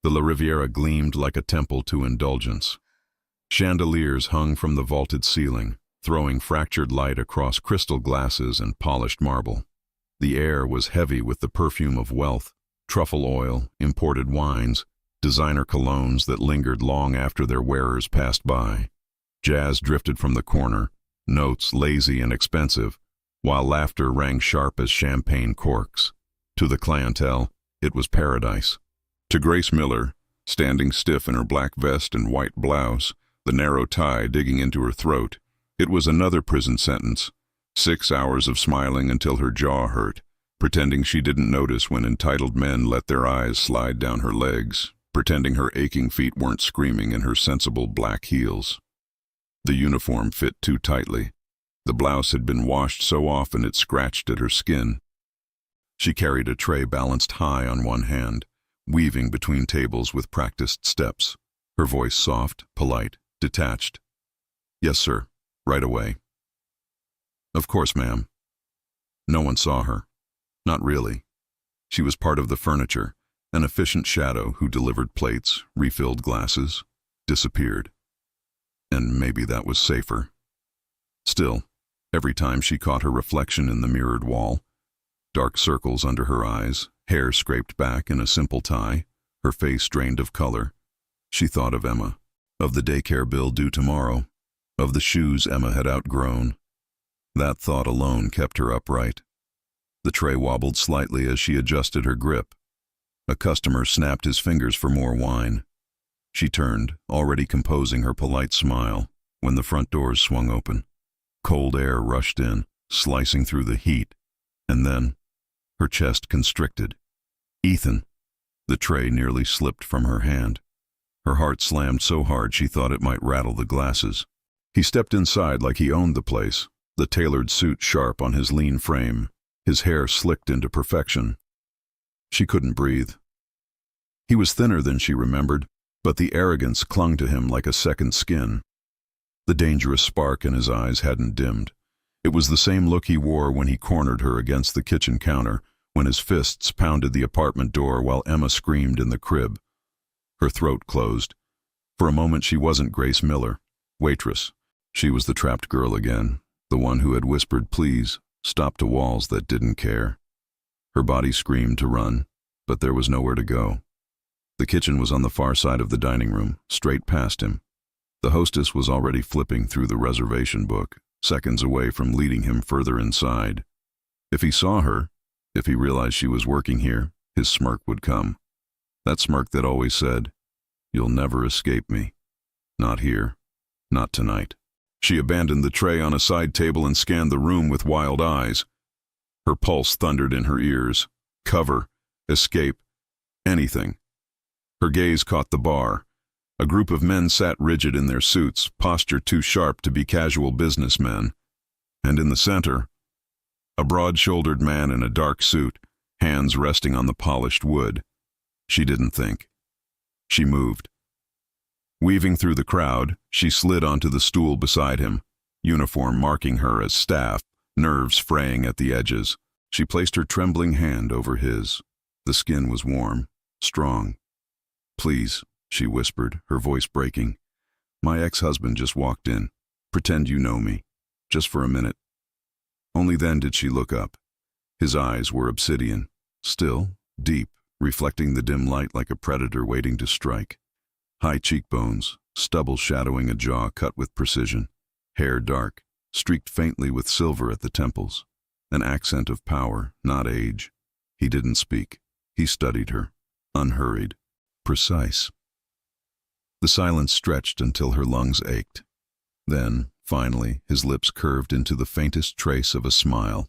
The La Riviera gleamed like a temple to indulgence. Chandeliers hung from the vaulted ceiling, throwing fractured light across crystal glasses and polished marble. The air was heavy with the perfume of wealth, truffle oil, imported wines, designer colognes that lingered long after their wearers passed by. Jazz drifted from the corner, notes lazy and expensive, while laughter rang sharp as champagne corks. To the clientele, it was paradise. To Grace Miller, standing stiff in her black vest and white blouse, the narrow tie digging into her throat, it was another prison sentence. 6 hours of smiling until her jaw hurt, pretending she didn't notice when entitled men let their eyes slide down her legs, pretending her aching feet weren't screaming in her sensible black heels. The uniform fit too tightly. The blouse had been washed so often it scratched at her skin. She carried a tray balanced high on one hand, weaving between tables with practiced steps, her voice soft, polite, detached. "Yes, sir. Right away." "Of course, ma'am." No one saw her. Not really. She was part of the furniture, an efficient shadow who delivered plates, refilled glasses, disappeared. And maybe that was safer. Still, every time she caught her reflection in the mirrored wall, dark circles under her eyes, hair scraped back in a simple tie, her face drained of color, she thought of Emma, of the daycare bill due tomorrow, of the shoes Emma had outgrown. That thought alone kept her upright. The tray wobbled slightly as she adjusted her grip. A customer snapped his fingers for more wine. She turned, already composing her polite smile, when the front doors swung open. Cold air rushed in, slicing through the heat, and then her chest constricted. "Ethan!" The tray nearly slipped from her hand. Her heart slammed so hard she thought it might rattle the glasses. He stepped inside like he owned the place, the tailored suit sharp on his lean frame, his hair slicked into perfection. She couldn't breathe. He was thinner than she remembered, but the arrogance clung to him like a second skin. The dangerous spark in his eyes hadn't dimmed. It was the same look he wore when he cornered her against the kitchen counter, when his fists pounded the apartment door while Emma screamed in the crib. Her throat closed. For a moment she wasn't Grace Miller, waitress. She was the trapped girl again, the one who had whispered please, stop to walls that didn't care. Her body screamed to run, but there was nowhere to go. The kitchen was on the far side of the dining room, straight past him. The hostess was already flipping through the reservation book, seconds away from leading him further inside. If he saw her, if he realized she was working here, his smirk would come. That smirk that always said, "You'll never escape me. Not here. Not tonight." She abandoned the tray on a side table and scanned the room with wild eyes. Her pulse thundered in her ears. Cover, escape, anything. Her gaze caught the bar. A group of men sat rigid in their suits, posture too sharp to be casual businessmen. And in the center, a broad-shouldered man in a dark suit, hands resting on the polished wood. She didn't think. She moved. Weaving through the crowd, she slid onto the stool beside him, uniform marking her as staff, nerves fraying at the edges. She placed her trembling hand over his. The skin was warm, strong. "Please," she whispered, her voice breaking. "My ex-husband just walked in. Pretend you know me. Just for a minute." Only then did she look up. His eyes were obsidian, still, deep, reflecting the dim light like a predator waiting to strike. High cheekbones, stubble shadowing a jaw cut with precision, hair dark, streaked faintly with silver at the temples. An accent of power, not age. He didn't speak. He studied her, unhurried, precise. The silence stretched until her lungs ached. Then, finally, his lips curved into the faintest trace of a smile.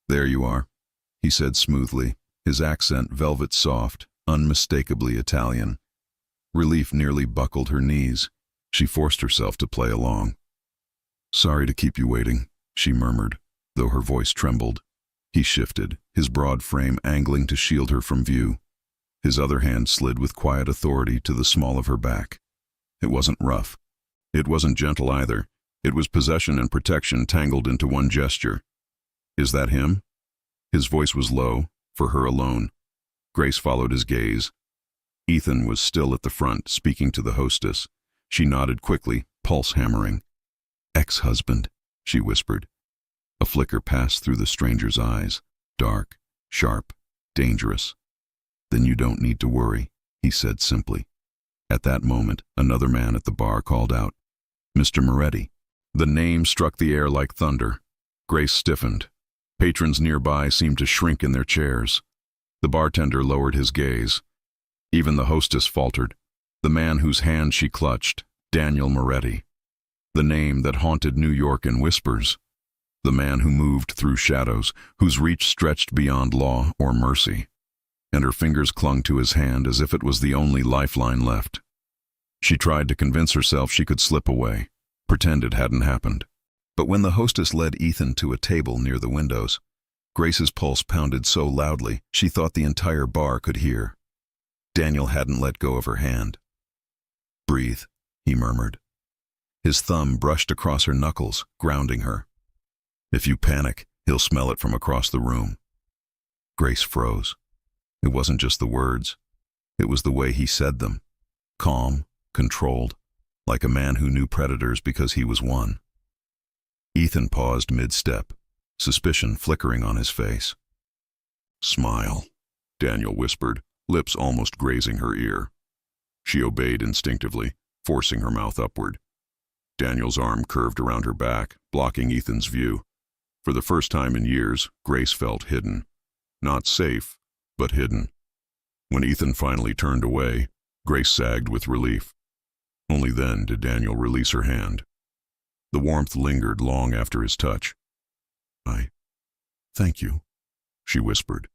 "There you are," he said smoothly, his accent velvet soft, unmistakably Italian. Relief nearly buckled her knees. She forced herself to play along. "Sorry to keep you waiting," she murmured, though her voice trembled. He shifted, his broad frame angling to shield her from view. His other hand slid with quiet authority to the small of her back. It wasn't rough. It wasn't gentle either. It was possession and protection tangled into one gesture. "Is that him?" His voice was low, for her alone. Grace followed his gaze. Ethan was still at the front, speaking to the hostess. She nodded quickly, pulse hammering. "Ex-husband," she whispered. A flicker passed through the stranger's eyes. Dark, sharp, dangerous. "Then you don't need to worry," he said simply. At that moment, another man at the bar called out, "Mr. Moretti." The name struck the air like thunder. Grace stiffened. Patrons nearby seemed to shrink in their chairs. The bartender lowered his gaze. Even the hostess faltered. The man whose hand she clutched, Daniel Moretti. The name that haunted New York in whispers. The man who moved through shadows, whose reach stretched beyond law or mercy. And her fingers clung to his hand as if it was the only lifeline left. She tried to convince herself she could slip away, pretend it hadn't happened. But when the hostess led Ethan to a table near the windows, Grace's pulse pounded so loudly she thought the entire bar could hear. Daniel hadn't let go of her hand. "Breathe," he murmured. His thumb brushed across her knuckles, grounding her. "If you panic, he'll smell it from across the room." Grace froze. It wasn't just the words. It was the way he said them. Calm, controlled, like a man who knew predators because he was one. Ethan paused mid-step, suspicion flickering on his face. "Smile," Daniel whispered, lips almost grazing her ear. She obeyed instinctively, forcing her mouth upward. Daniel's arm curved around her back, blocking Ethan's view. For the first time in years, Grace felt hidden. Not safe, but hidden. When Ethan finally turned away, Grace sagged with relief. Only then did Daniel release her hand. The warmth lingered long after his touch. Thank you," she whispered.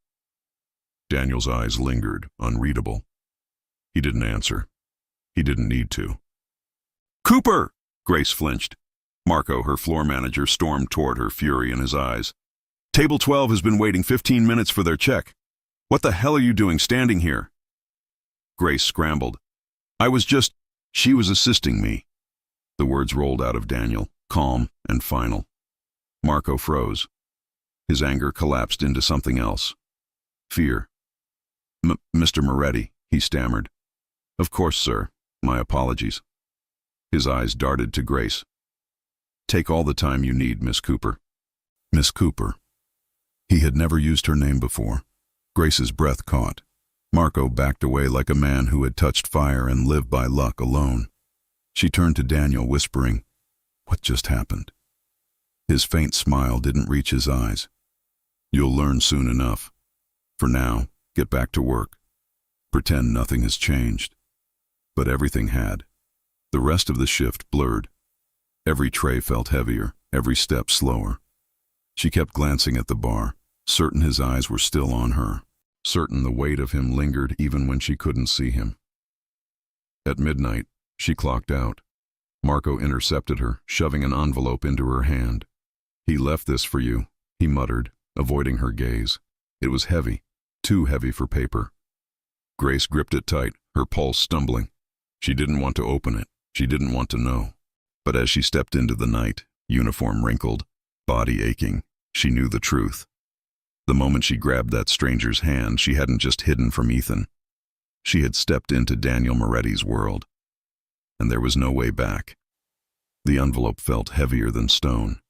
Daniel's eyes lingered, unreadable. He didn't answer. He didn't need to. "Cooper!" Grace flinched. Marco, her floor manager, stormed toward her, fury in his eyes. "Table 12 has been waiting 15 minutes for their check. What the hell are you doing standing here?" Grace scrambled. She was assisting me." The words rolled out of Daniel, calm and final. Marco froze. His anger collapsed into something else. Fear. "Mr. Moretti," he stammered. "Of course, sir. My apologies." His eyes darted to Grace. "Take all the time you need, Miss Cooper." Miss Cooper. He had never used her name before. Grace's breath caught. Marco backed away like a man who had touched fire and lived by luck alone. She turned to Daniel, whispering, "What just happened?" His faint smile didn't reach his eyes. "You'll learn soon enough. For now, get back to work. Pretend nothing has changed." But everything had. The rest of the shift blurred. Every tray felt heavier, every step slower. She kept glancing at the bar, certain his eyes were still on her, certain the weight of him lingered even when she couldn't see him. At midnight, she clocked out. Marco intercepted her, shoving an envelope into her hand. "He left this for you," he muttered, avoiding her gaze. It was heavy, too heavy for paper. Grace gripped it tight, her pulse stumbling. She didn't want to open it. She didn't want to know. But as she stepped into the night, uniform wrinkled, body aching, she knew the truth. The moment she grabbed that stranger's hand, she hadn't just hidden from Ethan. She had stepped into Daniel Moretti's world. And there was no way back. The envelope felt heavier than stone.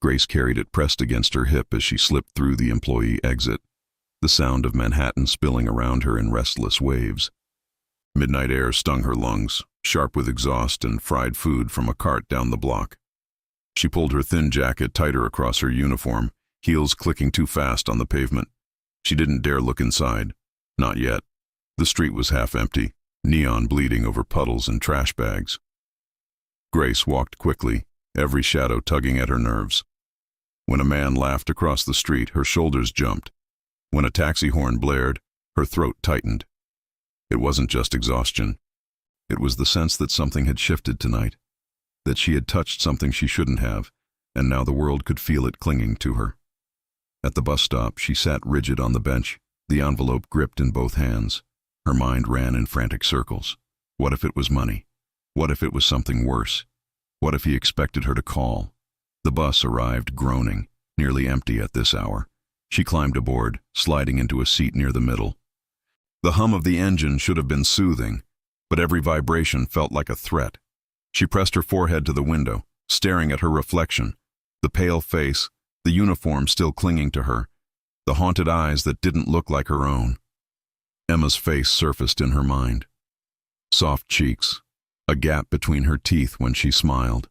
Grace carried it pressed against her hip as she slipped through the employee exit, the sound of Manhattan spilling around her in restless waves. Midnight air stung her lungs, sharp with exhaust and fried food from a cart down the block. She pulled her thin jacket tighter across her uniform, heels clicking too fast on the pavement. She didn't dare look inside. Not yet. The street was half empty, neon bleeding over puddles and trash bags. Grace walked quickly, every shadow tugging at her nerves. When a man laughed across the street, her shoulders jumped. When a taxi horn blared, her throat tightened. It wasn't just exhaustion. It was the sense that something had shifted tonight, that she had touched something she shouldn't have, and now the world could feel it clinging to her. At the bus stop, she sat rigid on the bench, the envelope gripped in both hands. Her mind ran in frantic circles. What if it was money? What if it was something worse? What if he expected her to call? The bus arrived groaning, nearly empty at this hour. She climbed aboard, sliding into a seat near the middle. The hum of the engine should have been soothing, but every vibration felt like a threat. She pressed her forehead to the window, staring at her reflection, the pale face, the uniform still clinging to her, the haunted eyes that didn't look like her own. Emma's face surfaced in her mind. Soft cheeks, a gap between her teeth when she smiled,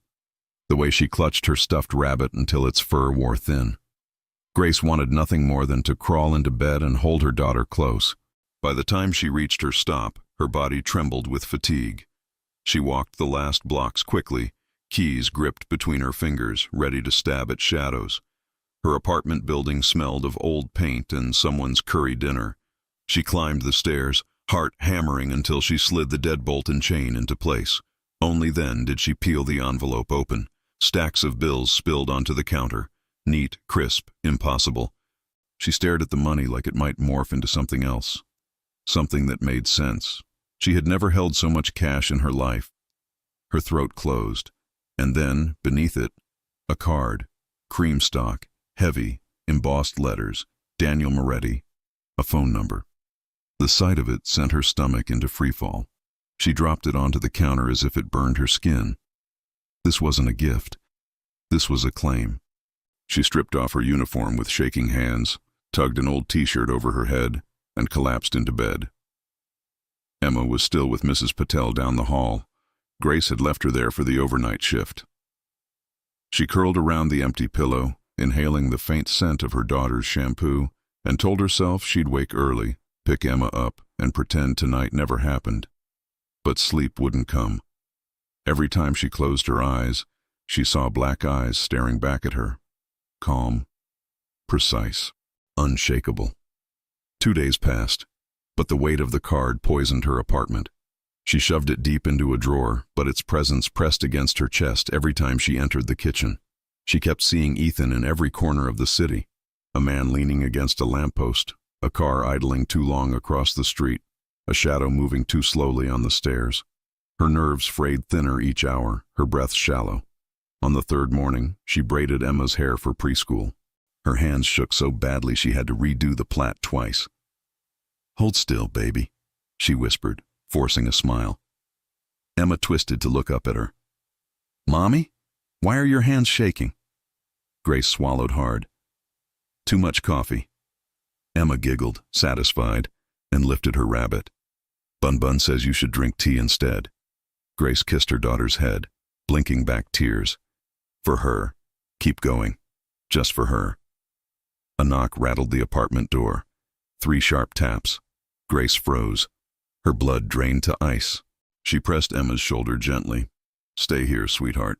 the way she clutched her stuffed rabbit until its fur wore thin. Grace wanted nothing more than to crawl into bed and hold her daughter close. By the time she reached her stop, her body trembled with fatigue. She walked the last blocks quickly, keys gripped between her fingers, ready to stab at shadows. Her apartment building smelled of old paint and someone's curry dinner. She climbed the stairs, heart hammering until she slid the deadbolt and chain into place. Only then did she peel the envelope open. Stacks of bills spilled onto the counter. Neat, crisp, impossible. She stared at the money like it might morph into something else. Something that made sense. She had never held so much cash in her life. Her throat closed. And then, beneath it, a card. Cream stock, heavy, embossed letters, Daniel Moretti, a phone number. The sight of it sent her stomach into freefall. She dropped it onto the counter as if it burned her skin. This wasn't a gift. This was a claim. She stripped off her uniform with shaking hands, tugged an old t-shirt over her head, and collapsed into bed. Emma was still with Mrs. Patel down the hall. Grace had left her there for the overnight shift. She curled around the empty pillow, inhaling the faint scent of her daughter's shampoo, and told herself she'd wake early, pick Emma up, and pretend tonight never happened. But sleep wouldn't come. Every time she closed her eyes, she saw black eyes staring back at her. Calm, precise, unshakable. 2 days passed, but the weight of the card poisoned her apartment. She shoved it deep into a drawer, but its presence pressed against her chest every time she entered the kitchen. She kept seeing Ethan in every corner of the city. A man leaning against a lamppost, a car idling too long across the street, a shadow moving too slowly on the stairs. Her nerves frayed thinner each hour, her breath shallow. On the third morning, she braided Emma's hair for preschool. Her hands shook so badly she had to redo the plait twice. "Hold still, baby," she whispered, forcing a smile. Emma twisted to look up at her. "Mommy? Why are your hands shaking?" Grace swallowed hard. "Too much coffee." Emma giggled, satisfied, and lifted her rabbit. "Bun Bun says you should drink tea instead." Grace kissed her daughter's head, blinking back tears. For her. Keep going. Just for her. A knock rattled the apartment door. 3 sharp taps. Grace froze. Her blood drained to ice. She pressed Emma's shoulder gently. "Stay here, sweetheart."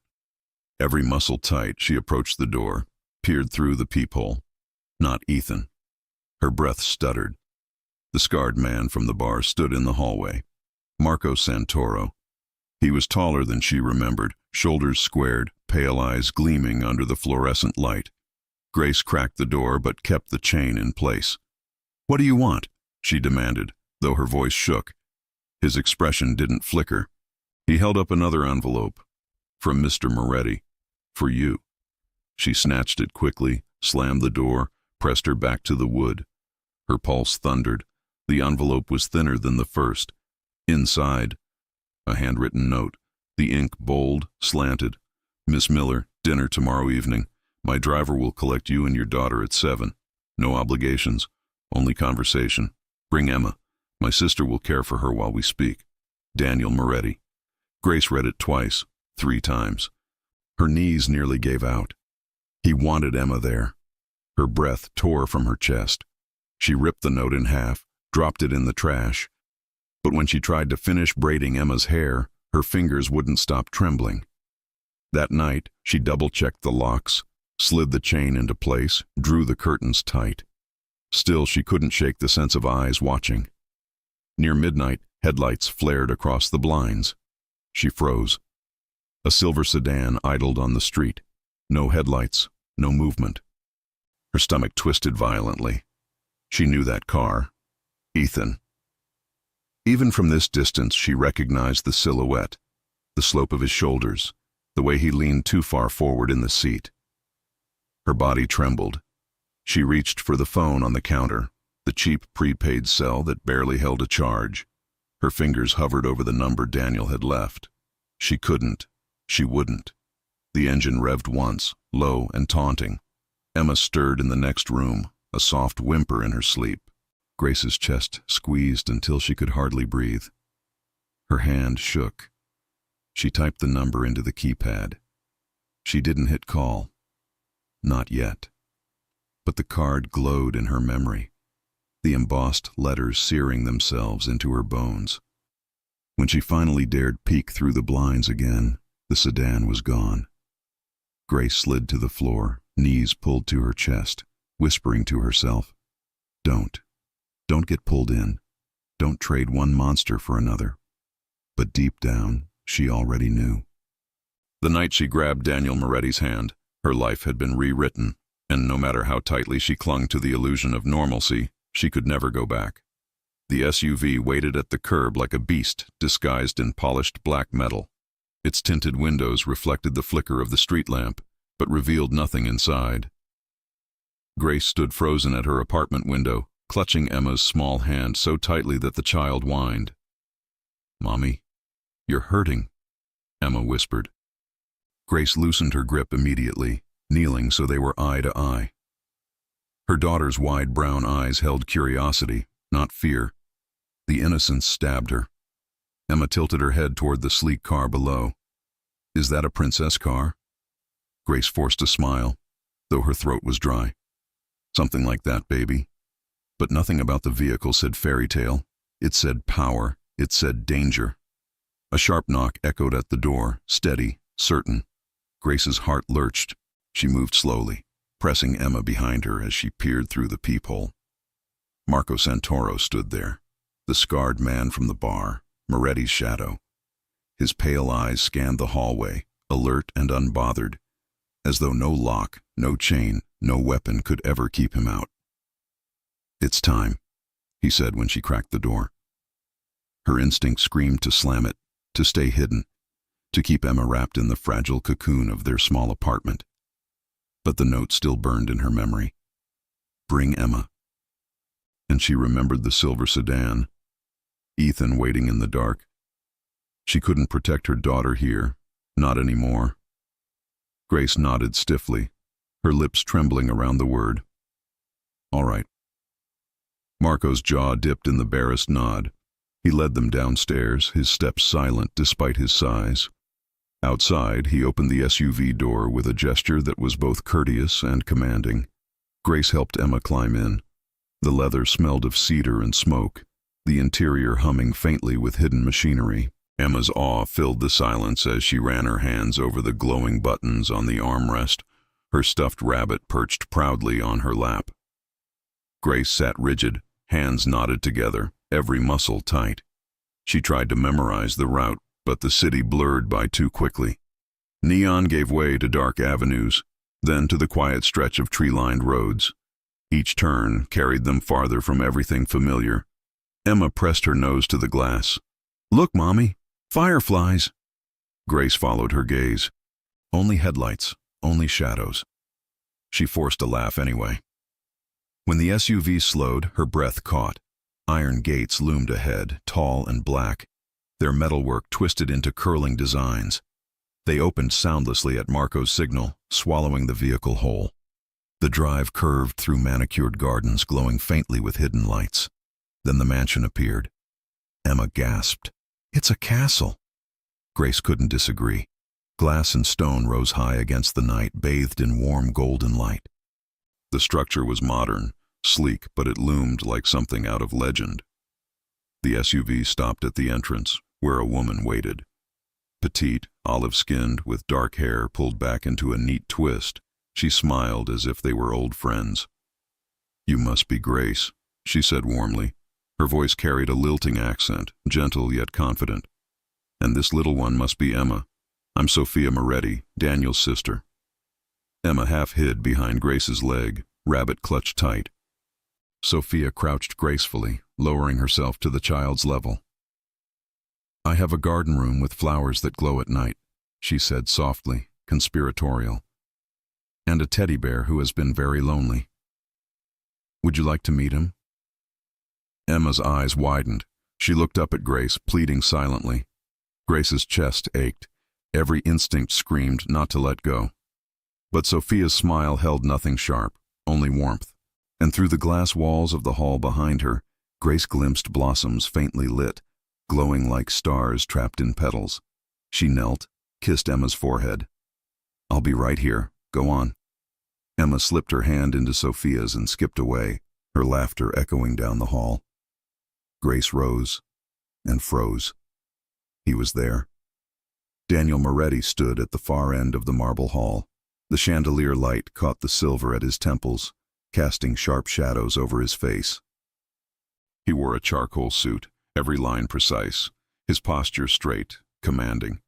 Every muscle tight, she approached the door, peered through the peephole. Not Ethan. Her breath stuttered. The scarred man from the bar stood in the hallway. Marco Santoro. He was taller than she remembered, shoulders squared, pale eyes gleaming under the fluorescent light. Grace cracked the door but kept the chain in place. "What do you want?" she demanded, though her voice shook. His expression didn't flicker. He held up another envelope. "From Mr. Moretti. For you." She snatched it quickly, slammed the door, pressed her back to the wood. Her pulse thundered. The envelope was thinner than the first. Inside, a handwritten note, the ink bold, slanted. "Miss Miller, dinner tomorrow evening. My driver will collect you and your daughter at 7. No obligations, only conversation. Bring Emma. My sister will care for her while we speak. Daniel Moretti." Grace read it twice, 3 times. Her knees nearly gave out. He wanted Emma there. Her breath tore from her chest. She ripped the note in half, dropped it in the trash. But when she tried to finish braiding Emma's hair, her fingers wouldn't stop trembling. That night, she double-checked the locks, slid the chain into place, drew the curtains tight. Still, she couldn't shake the sense of eyes watching. Near midnight, headlights flared across the blinds. She froze. A silver sedan idled on the street. No headlights, no movement. Her stomach twisted violently. She knew that car. Ethan. Even from this distance, she recognized the silhouette, the slope of his shoulders, the way he leaned too far forward in the seat. Her body trembled. She reached for the phone on the counter, the cheap prepaid cell that barely held a charge. Her fingers hovered over the number Daniel had left. She couldn't. She wouldn't. The engine revved once, low and taunting. Emma stirred in the next room, a soft whimper in her sleep. Grace's chest squeezed until she could hardly breathe. Her hand shook. She typed the number into the keypad. She didn't hit call. Not yet. But the card glowed in her memory, the embossed letters searing themselves into her bones. When she finally dared peek through the blinds again, the sedan was gone. Grace slid to the floor, knees pulled to her chest, whispering to herself, "Don't. Don't get pulled in. Don't trade one monster for another." But deep down, she already knew. The night she grabbed Daniel Moretti's hand, her life had been rewritten, and no matter how tightly she clung to the illusion of normalcy, she could never go back. The SUV waited at the curb like a beast disguised in polished black metal. Its tinted windows reflected the flicker of the street lamp, but revealed nothing inside. Grace stood frozen at her apartment window, clutching Emma's small hand so tightly that the child whined. "Mommy, you're hurting," Emma whispered. Grace loosened her grip immediately, kneeling so they were eye to eye. Her daughter's wide brown eyes held curiosity, not fear. The innocence stabbed her. Emma tilted her head toward the sleek car below. "Is that a princess car?" Grace forced a smile, though her throat was dry. "Something like that, baby." But nothing about the vehicle said fairy tale. It said power. It said danger. A sharp knock echoed at the door, steady, certain. Grace's heart lurched. She moved slowly, pressing Emma behind her as she peered through the peephole. Marco Santoro stood there, the scarred man from the bar, Moretti's shadow. His pale eyes scanned the hallway, alert and unbothered, as though no lock, no chain, no weapon could ever keep him out. "It's time," he said when she cracked the door. Her instinct screamed to slam it, to stay hidden, to keep Emma wrapped in the fragile cocoon of their small apartment. But the note still burned in her memory. "Bring Emma." And she remembered the silver sedan, Ethan waiting in the dark. She couldn't protect her daughter here, not anymore. Grace nodded stiffly, her lips trembling around the word. "All right." Marco's jaw dipped in the barest nod. He led them downstairs, his steps silent despite his size. Outside, he opened the SUV door with a gesture that was both courteous and commanding. Grace helped Emma climb in. The leather smelled of cedar and smoke, the interior humming faintly with hidden machinery. Emma's awe filled the silence as she ran her hands over the glowing buttons on the armrest, her stuffed rabbit perched proudly on her lap. Grace sat rigid, hands knotted together, every muscle tight. She tried to memorize the route, but the city blurred by too quickly. Neon gave way to dark avenues, then to the quiet stretch of tree-lined roads. Each turn carried them farther from everything familiar. Emma pressed her nose to the glass. "Look, Mommy, fireflies." Grace followed her gaze. Only headlights, only shadows. She forced a laugh anyway. When the SUV slowed, her breath caught. Iron gates loomed ahead, tall and black, their metalwork twisted into curling designs. They opened soundlessly at Marco's signal, swallowing the vehicle whole. The drive curved through manicured gardens glowing faintly with hidden lights. Then the mansion appeared. Emma gasped. "It's a castle." Grace couldn't disagree. Glass and stone rose high against the night, bathed in warm golden light. The structure was modern, sleek, but it loomed like something out of legend. The SUV stopped at the entrance, where a woman waited. Petite, olive-skinned, with dark hair pulled back into a neat twist, she smiled as if they were old friends. "You must be Grace," she said warmly. Her voice carried a lilting accent, gentle yet confident. "And this little one must be Emma. I'm Sophia Moretti, Daniel's sister." Emma half hid behind Grace's leg, rabbit clutched tight. Sophia crouched gracefully, lowering herself to the child's level. "I have a garden room with flowers that glow at night," she said softly, conspiratorial. "And a teddy bear who has been very lonely. Would you like to meet him?" Emma's eyes widened. She looked up at Grace, pleading silently. Grace's chest ached. Every instinct screamed not to let go. But Sophia's smile held nothing sharp, only warmth. And through the glass walls of the hall behind her, Grace glimpsed blossoms faintly lit, glowing like stars trapped in petals. She knelt, kissed Emma's forehead. "I'll be right here. Go on." Emma slipped her hand into Sophia's and skipped away, her laughter echoing down the hall. Grace rose and froze. He was there. Daniel Moretti stood at the far end of the marble hall. The chandelier light caught the silver at his temples, casting sharp shadows over his face. He wore a charcoal suit, every line precise, his posture straight, commanding.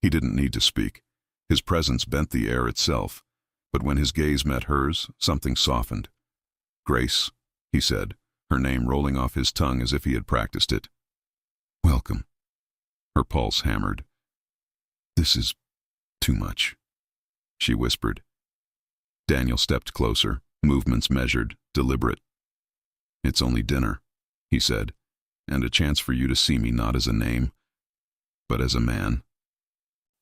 He didn't need to speak. His presence bent the air itself, but when his gaze met hers, something softened. "Grace," he said, her name rolling off his tongue as if he had practiced it. "Welcome." Her pulse hammered. "This is too much," she whispered. Daniel stepped closer, movements measured, deliberate. "It's only dinner," he said, "and a chance for you to see me not as a name, but as a man."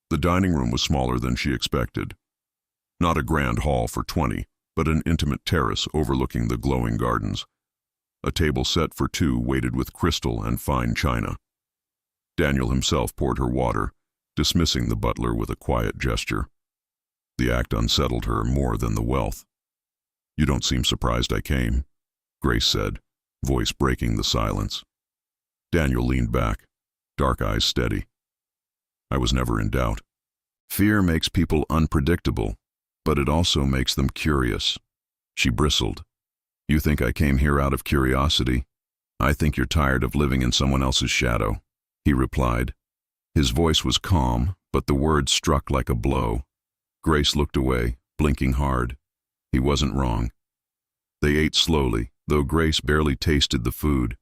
The dining room was smaller than she expected. Not a grand hall for 20, but an intimate terrace overlooking the glowing gardens. A table set for two weighted with crystal and fine china. Daniel himself poured her water, dismissing the butler with a quiet gesture. The act unsettled her more than the wealth. "You don't seem surprised I came," Grace said, voice breaking the silence. Daniel leaned back, dark eyes steady. "I was never in doubt. Fear makes people unpredictable, but it also makes them curious." She bristled. "You think I came here out of curiosity? I think you're tired of living in someone else's shadow," he replied. His voice was calm, but the words struck like a blow. Grace looked away, blinking hard. He wasn't wrong. They ate slowly, though Grace barely tasted the food.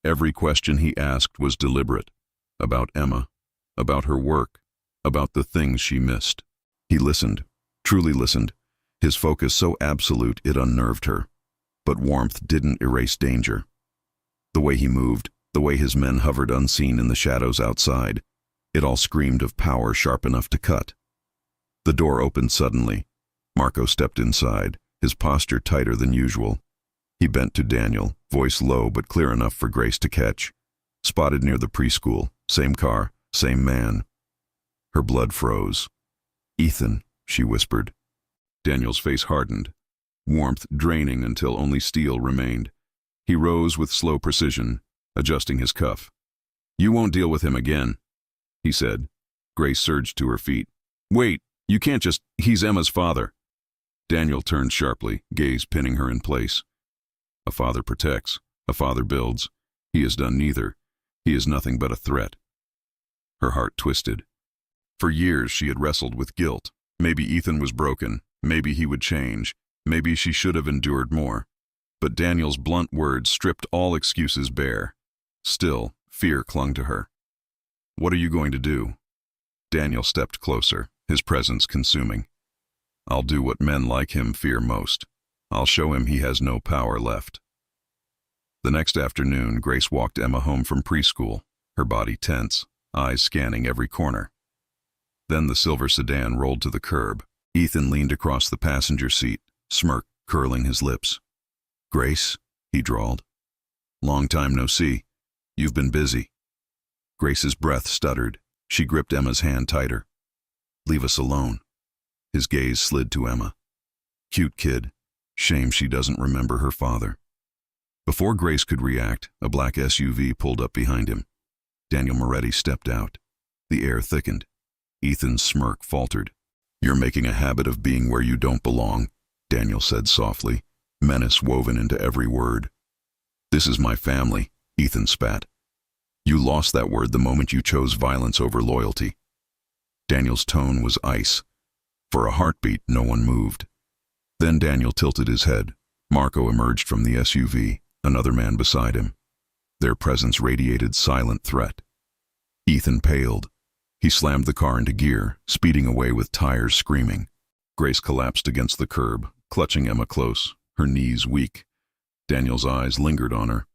Every question he asked was deliberate. About Emma, about her work, about the things she missed. He listened, truly listened, his focus so absolute it unnerved her. But warmth didn't erase danger. The way he moved, the way his men hovered unseen in the shadows outside, it all screamed of power sharp enough to cut. The door opened suddenly. Marco stepped inside, his posture tighter than usual. He bent to Daniel, voice low but clear enough for Grace to catch. "Spotted near the preschool, same car, same man." Her blood froze. "Ethan," she whispered. Daniel's face hardened, warmth draining until only steel remained. He rose with slow precision, adjusting his cuff. "You won't deal with him again," he said. Grace surged to her feet. "Wait, you can't just, he's Emma's father." Daniel turned sharply, gaze pinning her in place. "A father protects, a father builds. He has done neither. He is nothing but a threat." Her heart twisted. For years she had wrestled with guilt. Maybe Ethan was broken, maybe he would change, maybe she should have endured more. But Daniel's blunt words stripped all excuses bare. Still, fear clung to her. "What are you going to do?" Daniel stepped closer, his presence consuming. "I'll do what men like him fear most. I'll show him he has no power left." The next afternoon, Grace walked Emma home from preschool, her body tense, eyes scanning every corner. Then the silver sedan rolled to the curb. Ethan leaned across the passenger seat, smirk curling his lips. "Grace," he drawled. "Long time no see. You've been busy." Grace's breath stuttered. She gripped Emma's hand tighter. "Leave us alone." His gaze slid to Emma. Cute kid. Shame she doesn't remember her father. Before Grace could react, a black SUV pulled up behind him. Daniel Moretti stepped out. The air thickened. Ethan's smirk faltered. "You're making a habit of being where you don't belong," Daniel said softly, menace woven into every word. "This is my family," Ethan spat. "You lost that word the moment you chose violence over loyalty." Daniel's tone was ice. For a heartbeat, no one moved. Then Daniel tilted his head. Marco emerged from the SUV, another man beside him. Their presence radiated silent threat. Ethan paled. He slammed the car into gear, speeding away with tires screaming. Grace collapsed against the curb, clutching Emma close, her knees weak. Daniel's eyes lingered on her.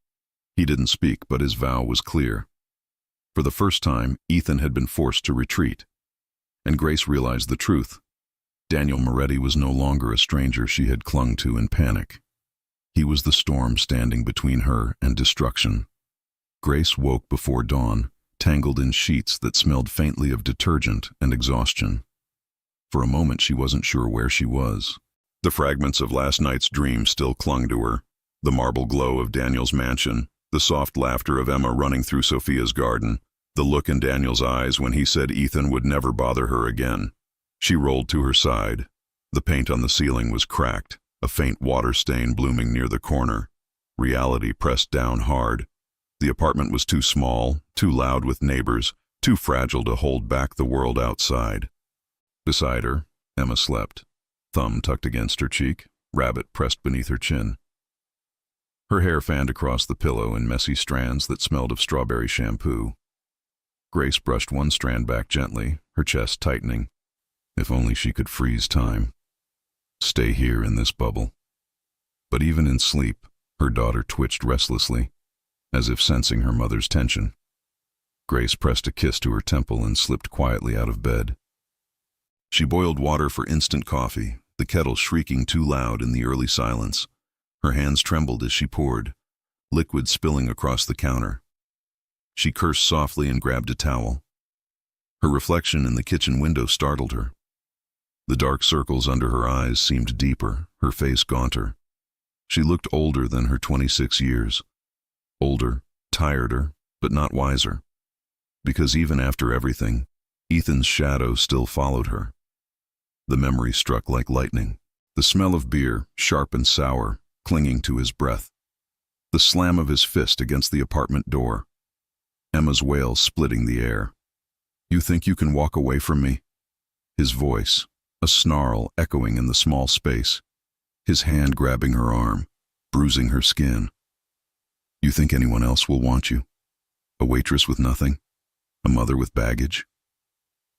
He didn't speak, but his vow was clear. For the first time, Ethan had been forced to retreat. And Grace realized the truth. Daniel Moretti was no longer a stranger she had clung to in panic. He was the storm standing between her and destruction. Grace woke before dawn, tangled in sheets that smelled faintly of detergent and exhaustion. For a moment she wasn't sure where she was. The fragments of last night's dream still clung to her. The marble glow of Daniel's mansion, the soft laughter of Emma running through Sophia's garden, the look in Daniel's eyes when he said Ethan would never bother her again. She rolled to her side. The paint on the ceiling was cracked, a faint water stain blooming near the corner. Reality pressed down hard. The apartment was too small, too loud with neighbors, too fragile to hold back the world outside. Beside her, Emma slept, thumb tucked against her cheek, rabbit pressed beneath her chin. Her hair fanned across the pillow in messy strands that smelled of strawberry shampoo. Grace brushed one strand back gently, her chest tightening. If only she could freeze time. Stay here in this bubble. But even in sleep, her daughter twitched restlessly, as if sensing her mother's tension. Grace pressed a kiss to her temple and slipped quietly out of bed. She boiled water for instant coffee, the kettle shrieking too loud in the early silence. Her hands trembled as she poured, liquid spilling across the counter. She cursed softly and grabbed a towel. Her reflection in the kitchen window startled her. The dark circles under her eyes seemed deeper, her face gaunter. She looked older than her 26 years. Older, tireder, but not wiser. Because even after everything, Ethan's shadow still followed her. The memory struck like lightning. The smell of beer, sharp and sour, clinging to his breath. The slam of his fist against the apartment door. Emma's wail splitting the air. "You think you can walk away from me?" His voice, a snarl echoing in the small space. His hand grabbing her arm, bruising her skin. "You think anyone else will want you? A waitress with nothing? A mother with baggage?"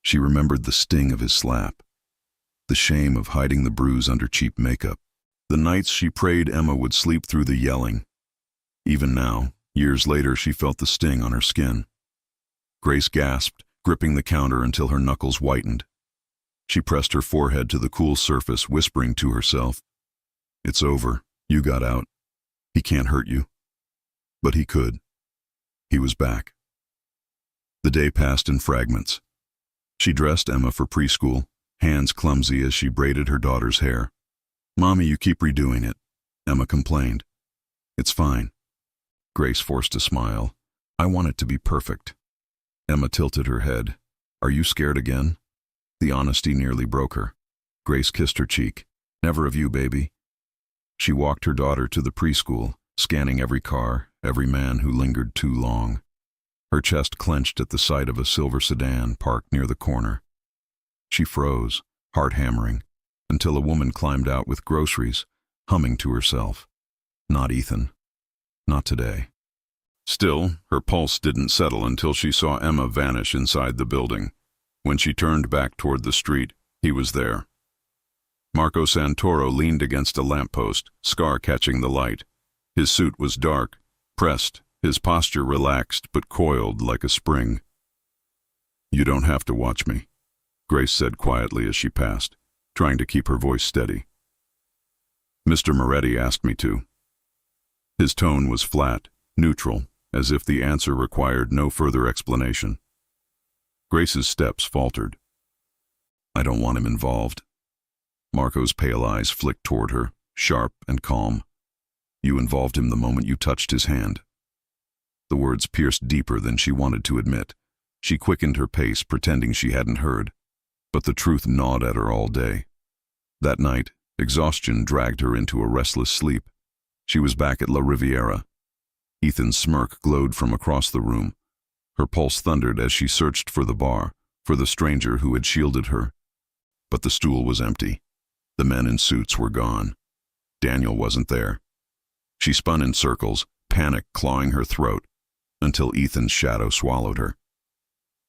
She remembered the sting of his slap. The shame of hiding the bruise under cheap makeup. The nights she prayed Emma would sleep through the yelling. Even now, years later, she felt the sting on her skin. Grace gasped, gripping the counter until her knuckles whitened. She pressed her forehead to the cool surface, whispering to herself, "It's over. You got out. He can't hurt you." But he could. He was back. The day passed in fragments. She dressed Emma for preschool, hands clumsy as she braided her daughter's hair. "Mommy, you keep redoing it," Emma complained. "It's fine." Grace forced a smile. "I want it to be perfect." Emma tilted her head. "Are you scared again?" The honesty nearly broke her. Grace kissed her cheek. "Never of you, baby." She walked her daughter to the preschool, scanning every car, every man who lingered too long. Her chest clenched at the sight of a silver sedan parked near the corner. She froze, heart hammering, until a woman climbed out with groceries, humming to herself. Not Ethan. Not today. Still, her pulse didn't settle until she saw Emma vanish inside the building. When she turned back toward the street, he was there. Marco Santoro leaned against a lamppost, scar catching the light. His suit was dark, pressed, his posture relaxed but coiled like a spring. "You don't have to watch me," Grace said quietly as she passed, trying to keep her voice steady. "Mr. Moretti asked me to." His tone was flat, neutral, as if the answer required no further explanation. Grace's steps faltered. "I don't want him involved." Marco's pale eyes flicked toward her, sharp and calm. "You involved him the moment you touched his hand." The words pierced deeper than she wanted to admit. She quickened her pace, pretending she hadn't heard. But the truth gnawed at her all day. That night, exhaustion dragged her into a restless sleep. She was back at La Riviera. Ethan's smirk glowed from across the room. Her pulse thundered as she searched for the bar, for the stranger who had shielded her. But the stool was empty. The men in suits were gone. Daniel wasn't there. She spun in circles, panic clawing her throat, until Ethan's shadow swallowed her.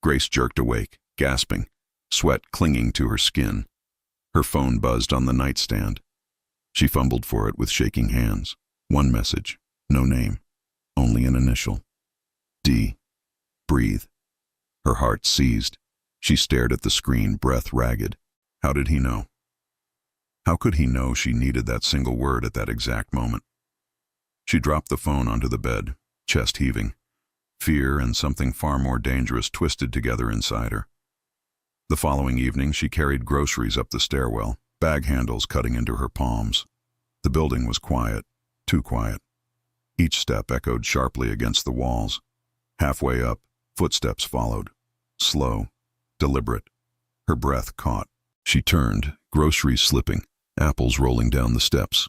Grace jerked awake, gasping, sweat clinging to her skin. Her phone buzzed on the nightstand. She fumbled for it with shaking hands. One message, no name, only an initial. D. Breathe. Her heart seized. She stared at the screen, breath ragged. How did he know? How could he know she needed that single word at that exact moment? She dropped the phone onto the bed, chest heaving. Fear and something far more dangerous twisted together inside her. The following evening, she carried groceries up the stairwell, bag handles cutting into her palms. The building was quiet, too quiet. Each step echoed sharply against the walls. Halfway up, footsteps followed. Slow, deliberate. Her breath caught. She turned, groceries slipping, apples rolling down the steps.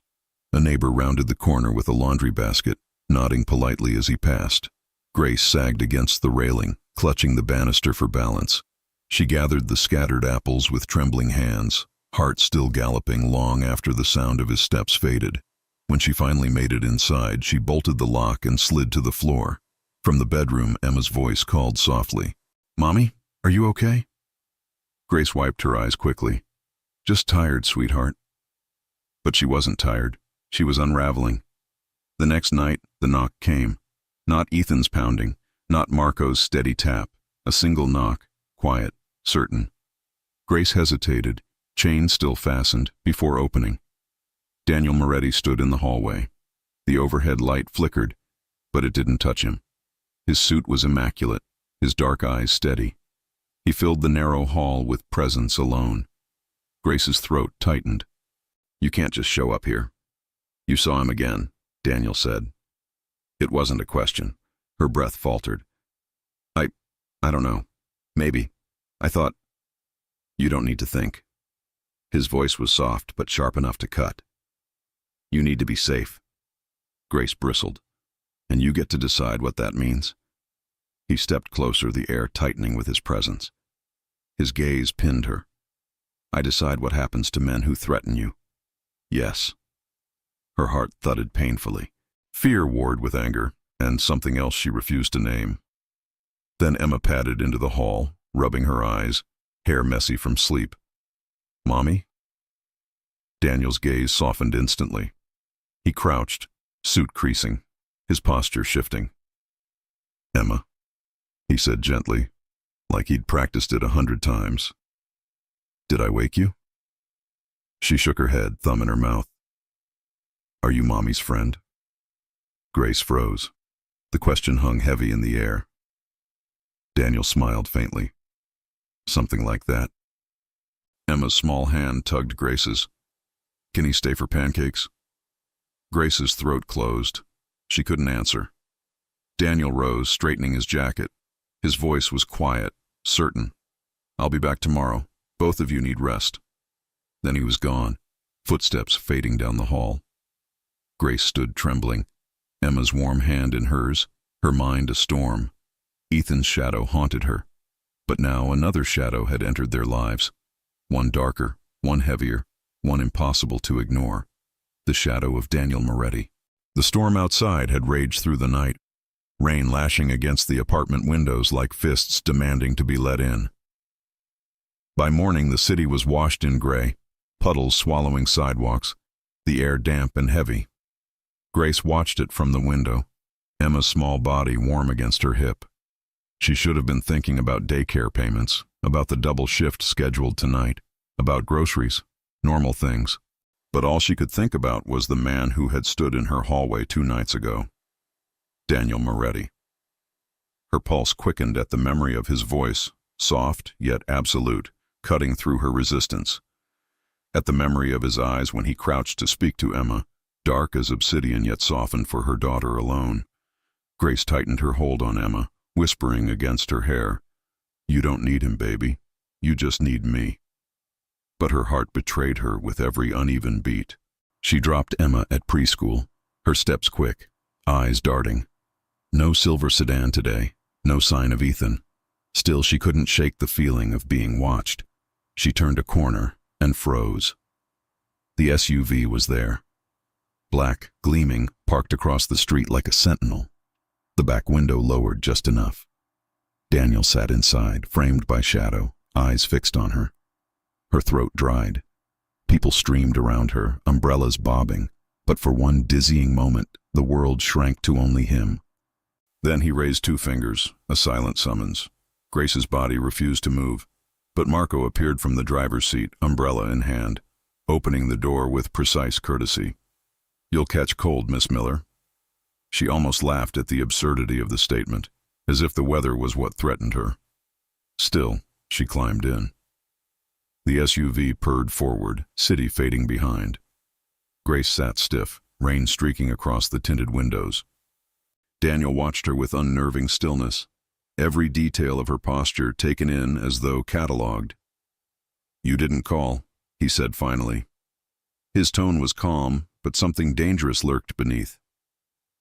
A neighbor rounded the corner with a laundry basket, nodding politely as he passed. Grace sagged against the railing, clutching the banister for balance. She gathered the scattered apples with trembling hands, heart still galloping long after the sound of his steps faded. When she finally made it inside, she bolted the lock and slid to the floor. From the bedroom, Emma's voice called softly, "Mommy, are you okay?" Grace wiped her eyes quickly. "Just tired, sweetheart." But she wasn't tired. She was unraveling. The next night, the knock came. Not Ethan's pounding, not Marco's steady tap. A single knock, quiet, certain. Grace hesitated, chain still fastened, before opening. Daniel Moretti stood in the hallway. The overhead light flickered, but it didn't touch him. His suit was immaculate, his dark eyes steady. He filled the narrow hall with presence alone. Grace's throat tightened. "You can't just show up here." "You saw him again," Daniel said. It wasn't a question. Her breath faltered. I don't know. Maybe. I thought, you don't need to think." His voice was soft but sharp enough to cut. "You need to be safe." Grace bristled. "And you get to decide what that means?" He stepped closer, the air tightening with his presence. His gaze pinned her. "I decide what happens to men who threaten you." "Yes." Her heart thudded painfully. Fear warred with anger, and something else she refused to name. Then Emma padded into the hall, rubbing her eyes, hair messy from sleep. "Mommy?" Daniel's gaze softened instantly. He crouched, suit creasing, his posture shifting. "Emma," he said gently, like he'd practiced it 100 times. "Did I wake you?" She shook her head, thumb in her mouth. "Are you Mommy's friend?" Grace froze. The question hung heavy in the air. Daniel smiled faintly. "Something like that." Emma's small hand tugged Grace's. "Can he stay for pancakes?" Grace's throat closed. She couldn't answer. Daniel rose, straightening his jacket. His voice was quiet, certain. "I'll be back tomorrow. Both of you need rest." Then he was gone, footsteps fading down the hall. Grace stood trembling, Emma's warm hand in hers, her mind a storm. Ethan's shadow haunted her. But now another shadow had entered their lives. One darker, one heavier, one impossible to ignore. The shadow of Daniel Moretti. The storm outside had raged through the night, rain lashing against the apartment windows like fists demanding to be let in. By morning, the city was washed in gray, puddles swallowing sidewalks, the air damp and heavy. Grace watched it from the window, Emma's small body warm against her hip. She should have been thinking about daycare payments, about the double shift scheduled tonight, about groceries, normal things. But all she could think about was the man who had stood in her hallway 2 nights ago. Daniel Moretti. Her pulse quickened at the memory of his voice, soft yet absolute, cutting through her resistance. At the memory of his eyes when he crouched to speak to Emma, dark as obsidian yet softened for her daughter alone. Grace tightened her hold on Emma, whispering against her hair, "You don't need him, baby. You just need me." But her heart betrayed her with every uneven beat. She dropped Emma at preschool, her steps quick, eyes darting. No silver sedan today, no sign of Ethan. Still, she couldn't shake the feeling of being watched. She turned a corner and froze. The SUV was there. Black, gleaming, parked across the street like a sentinel. The back window lowered just enough. Daniel sat inside, framed by shadow, eyes fixed on her. Her throat dried. People streamed around her, umbrellas bobbing, but for one dizzying moment, the world shrank to only him. Then he raised two fingers, a silent summons. Grace's body refused to move, but Marco appeared from the driver's seat, umbrella in hand, opening the door with precise courtesy. "You'll catch cold, Miss Miller." She almost laughed at the absurdity of the statement, as if the weather was what threatened her. Still, she climbed in. The SUV purred forward, city fading behind. Grace sat stiff, rain streaking across the tinted windows. Daniel watched her with unnerving stillness, every detail of her posture taken in as though catalogued. "You didn't call," he said finally. His tone was calm, but something dangerous lurked beneath.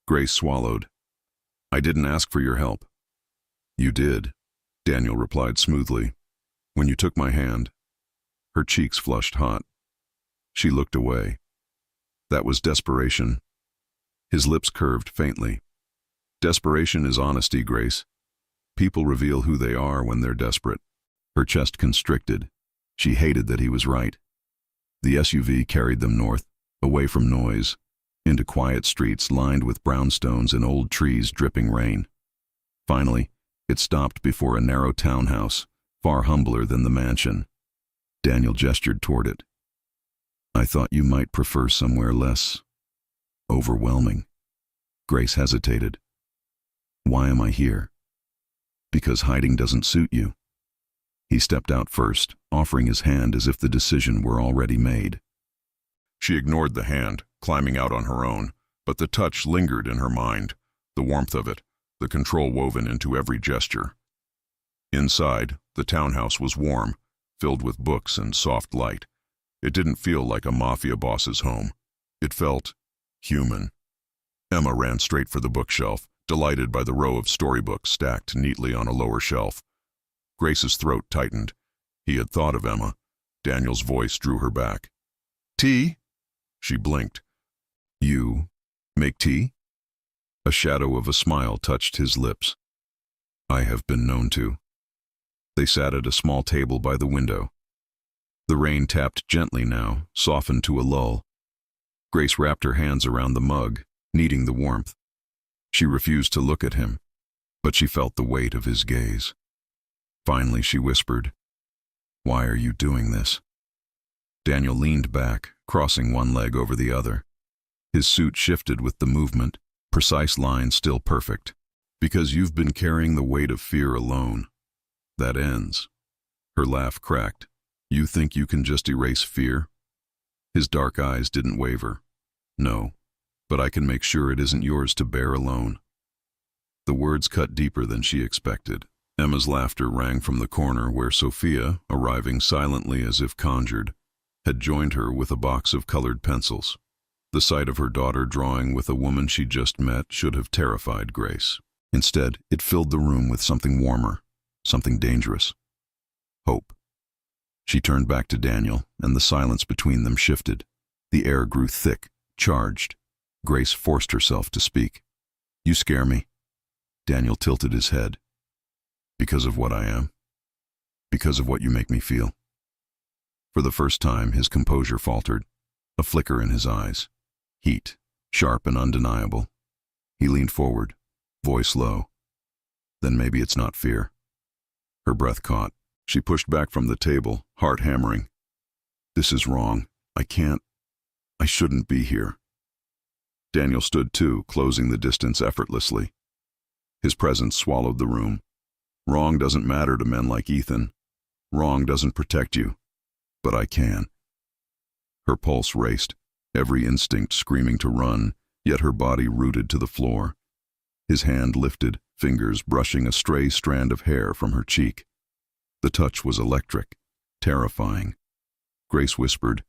Grace swallowed. "I didn't ask for your help." "You did," Daniel replied smoothly, "when you took my hand." Her cheeks flushed hot. She looked away. That was desperation. His lips curved faintly. "Desperation is honesty, Grace. People reveal who they are when they're desperate." Her chest constricted. She hated that he was right. The SUV carried them north, away from noise, into quiet streets lined with brownstones and old trees dripping rain. Finally, it stopped before a narrow townhouse, far humbler than the mansion. Daniel gestured toward it. "I thought you might prefer somewhere less overwhelming." Grace hesitated. "Why am I here?" "Because hiding doesn't suit you." He stepped out first, offering his hand as if the decision were already made. She ignored the hand, climbing out on her own, but the touch lingered in her mind, the warmth of it, the control woven into every gesture. Inside, the townhouse was warm, filled with books and soft light. It didn't feel like a Mafia Boss's home. It felt human. Emma ran straight for the bookshelf, delighted by the row of storybooks stacked neatly on a lower shelf. Grace's throat tightened. He had thought of Emma. Daniel's voice drew her back. "Tea?" She blinked. "You make tea?" A shadow of a smile touched his lips. "I have been known to." They sat at a small table by the window. The rain tapped gently now, softened to a lull. Grace wrapped her hands around the mug, needing the warmth. She refused to look at him, but she felt the weight of his gaze. Finally, she whispered, "Why are you doing this?" Daniel leaned back, crossing one leg over the other. His suit shifted with the movement, precise lines still perfect. "Because you've been carrying the weight of fear alone. That ends." Her laugh cracked. "You think you can just erase fear?" His dark eyes didn't waver. "No, but I can make sure it isn't yours to bear alone." The words cut deeper than she expected. Emma's laughter rang from the corner where Sophia, arriving silently as if conjured, had joined her with a box of colored pencils. The sight of her daughter drawing with a woman she just met should have terrified Grace. Instead, it filled the room with something warmer, something dangerous. Hope. She turned back to Daniel, and the silence between them shifted. The air grew thick, charged. Grace forced herself to speak. "You scare me." Daniel tilted his head. "Because of what I am. Because of what you make me feel." For the first time, his composure faltered, a flicker in his eyes. Heat, sharp and undeniable. He leaned forward, voice low. "Then maybe it's not fear." Her breath caught. She pushed back from the table, heart hammering. "This is wrong. I shouldn't be here." Daniel stood too, closing the distance effortlessly. His presence swallowed the room. "Wrong doesn't matter to men like Ethan. Wrong doesn't protect you. But I can." Her pulse raced, every instinct screaming to run, yet her body rooted to the floor. His hand lifted, fingers brushing a stray strand of hair from her cheek. The touch was electric, terrifying. Grace whispered,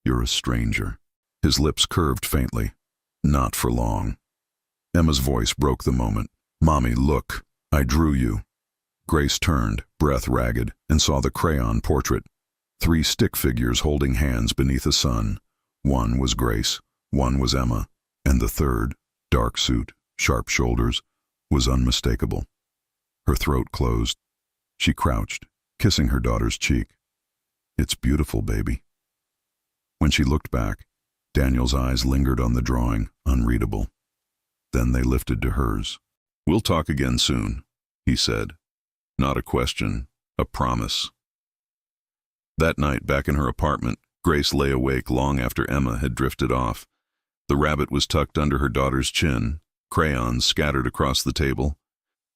"You're a stranger." His lips curved faintly. "Not for long." Emma's voice broke the moment. "Mommy, look. I drew you." Grace turned, breath ragged, and saw the crayon portrait. 3 stick figures holding hands beneath a sun. One was Grace, one was Emma, and the third, dark suit, sharp shoulders, was unmistakable. Her throat closed. She crouched, kissing her daughter's cheek. "It's beautiful, baby." When she looked back, Daniel's eyes lingered on the drawing, unreadable. Then they lifted to hers. We'll talk again soon, he said. Not a question, a promise. That night, back in her apartment, Grace lay awake long after Emma had drifted off. The rabbit was tucked under her daughter's chin, crayons scattered across the table.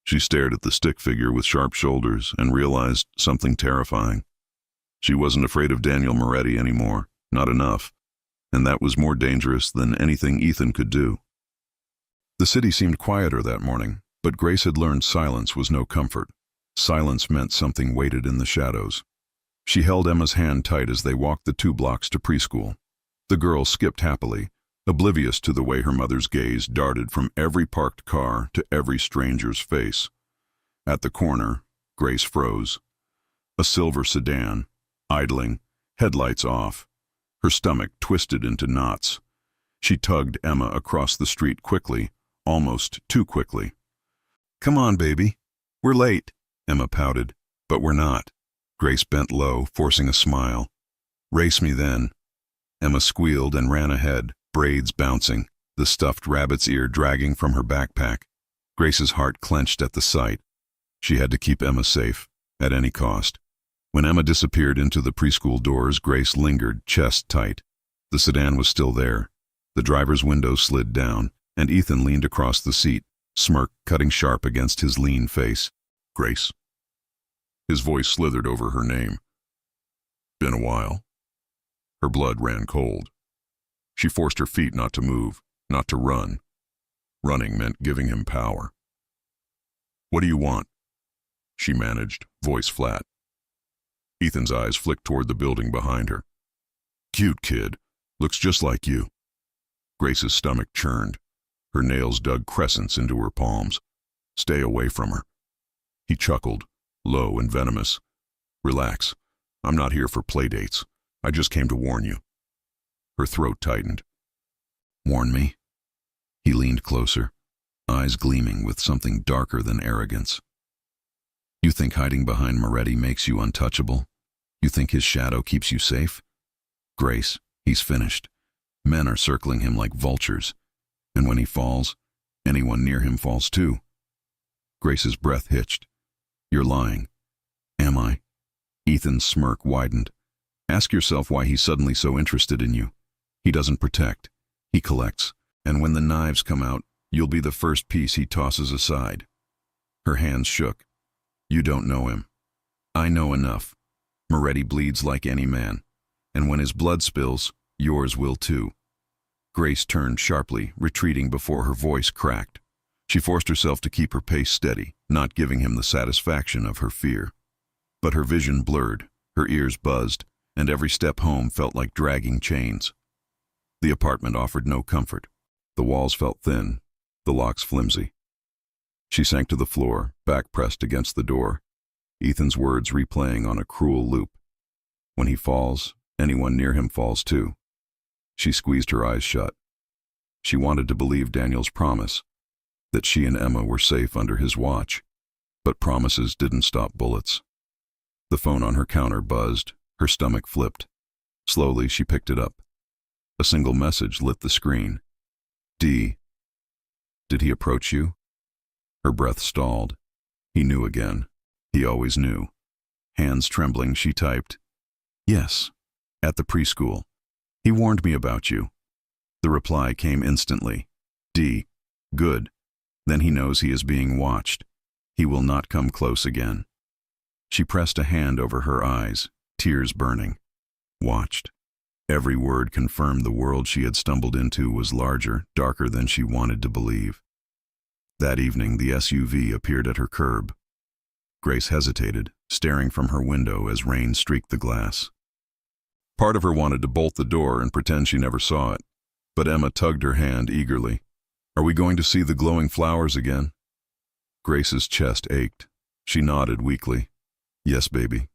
She stared at the stick figure with sharp shoulders and realized something terrifying. She wasn't afraid of Daniel Moretti anymore, not enough, and that was more dangerous than anything Ethan could do. The city seemed quieter that morning, but Grace had learned silence was no comfort. Silence meant something waited in the shadows. She held Emma's hand tight as they walked the 2 blocks to preschool. The girl skipped happily, oblivious to the way her mother's gaze darted from every parked car to every stranger's face. At the corner, Grace froze. A silver sedan, idling, headlights off. Her stomach twisted into knots. She tugged Emma across the street quickly, almost too quickly. "Come on, baby. We're late," Emma pouted. "But we're not." Grace bent low, forcing a smile. "Race me then." Emma squealed and ran ahead, braids bouncing, the stuffed rabbit's ear dragging from her backpack. Grace's heart clenched at the sight. She had to keep Emma safe, at any cost. When Emma disappeared into the preschool doors, Grace lingered, chest tight. The sedan was still there. The driver's window slid down, and Ethan leaned across the seat, smirk cutting sharp against his lean face. "Grace?" His voice slithered over her name. "Been a while." Her blood ran cold. She forced her feet not to move, not to run. Running meant giving him power. "What do you want?" she managed, voice flat. Ethan's eyes flicked toward the building behind her. "Cute kid. Looks just like you." Grace's stomach churned. Her nails dug crescents into her palms. "Stay away from her." He chuckled, low and venomous. "Relax. I'm not here for playdates. I just came to warn you." Her throat tightened. "Warn me?" He leaned closer, eyes gleaming with something darker than arrogance. "You think hiding behind Moretti makes you untouchable? You think his shadow keeps you safe? Grace, he's finished. Men are circling him like vultures. And when he falls, anyone near him falls too." Grace's breath hitched. "You're lying." "Am I?" Ethan's smirk widened. "Ask yourself why he's suddenly so interested in you. He doesn't protect. He collects. And when the knives come out, you'll be the first piece he tosses aside." Her hands shook. "You don't know him. I know enough. Moretti bleeds like any man. And when his blood spills, yours will too." Grace turned sharply, retreating before her voice cracked. She forced herself to keep her pace steady, not giving him the satisfaction of her fear. But her vision blurred, her ears buzzed, and every step home felt like dragging chains. The apartment offered no comfort. The walls felt thin, the locks flimsy. She sank to the floor, back pressed against the door, Ethan's words replaying on a cruel loop. When he falls, anyone near him falls too. She squeezed her eyes shut. She wanted to believe Daniel's promise, that she and Emma were safe under his watch. But promises didn't stop bullets. The phone on her counter buzzed, her stomach flipped. Slowly, she picked it up. A single message lit the screen. "D. Did he approach you?" Her breath stalled. He knew again. He always knew. Hands trembling, she typed, "Yes, at the preschool. He warned me about you." The reply came instantly. "D. Good. Then he knows he is being watched. He will not come close again." She pressed a hand over her eyes, tears burning. Watched. Every word confirmed the world she had stumbled into was larger, darker than she wanted to believe. That evening, the SUV appeared at her curb. Grace hesitated, staring from her window as rain streaked the glass. Part of her wanted to bolt the door and pretend she never saw it, but Emma tugged her hand eagerly. "Are we going to see the glowing flowers again?" Grace's chest ached. She nodded weakly. "Yes, baby."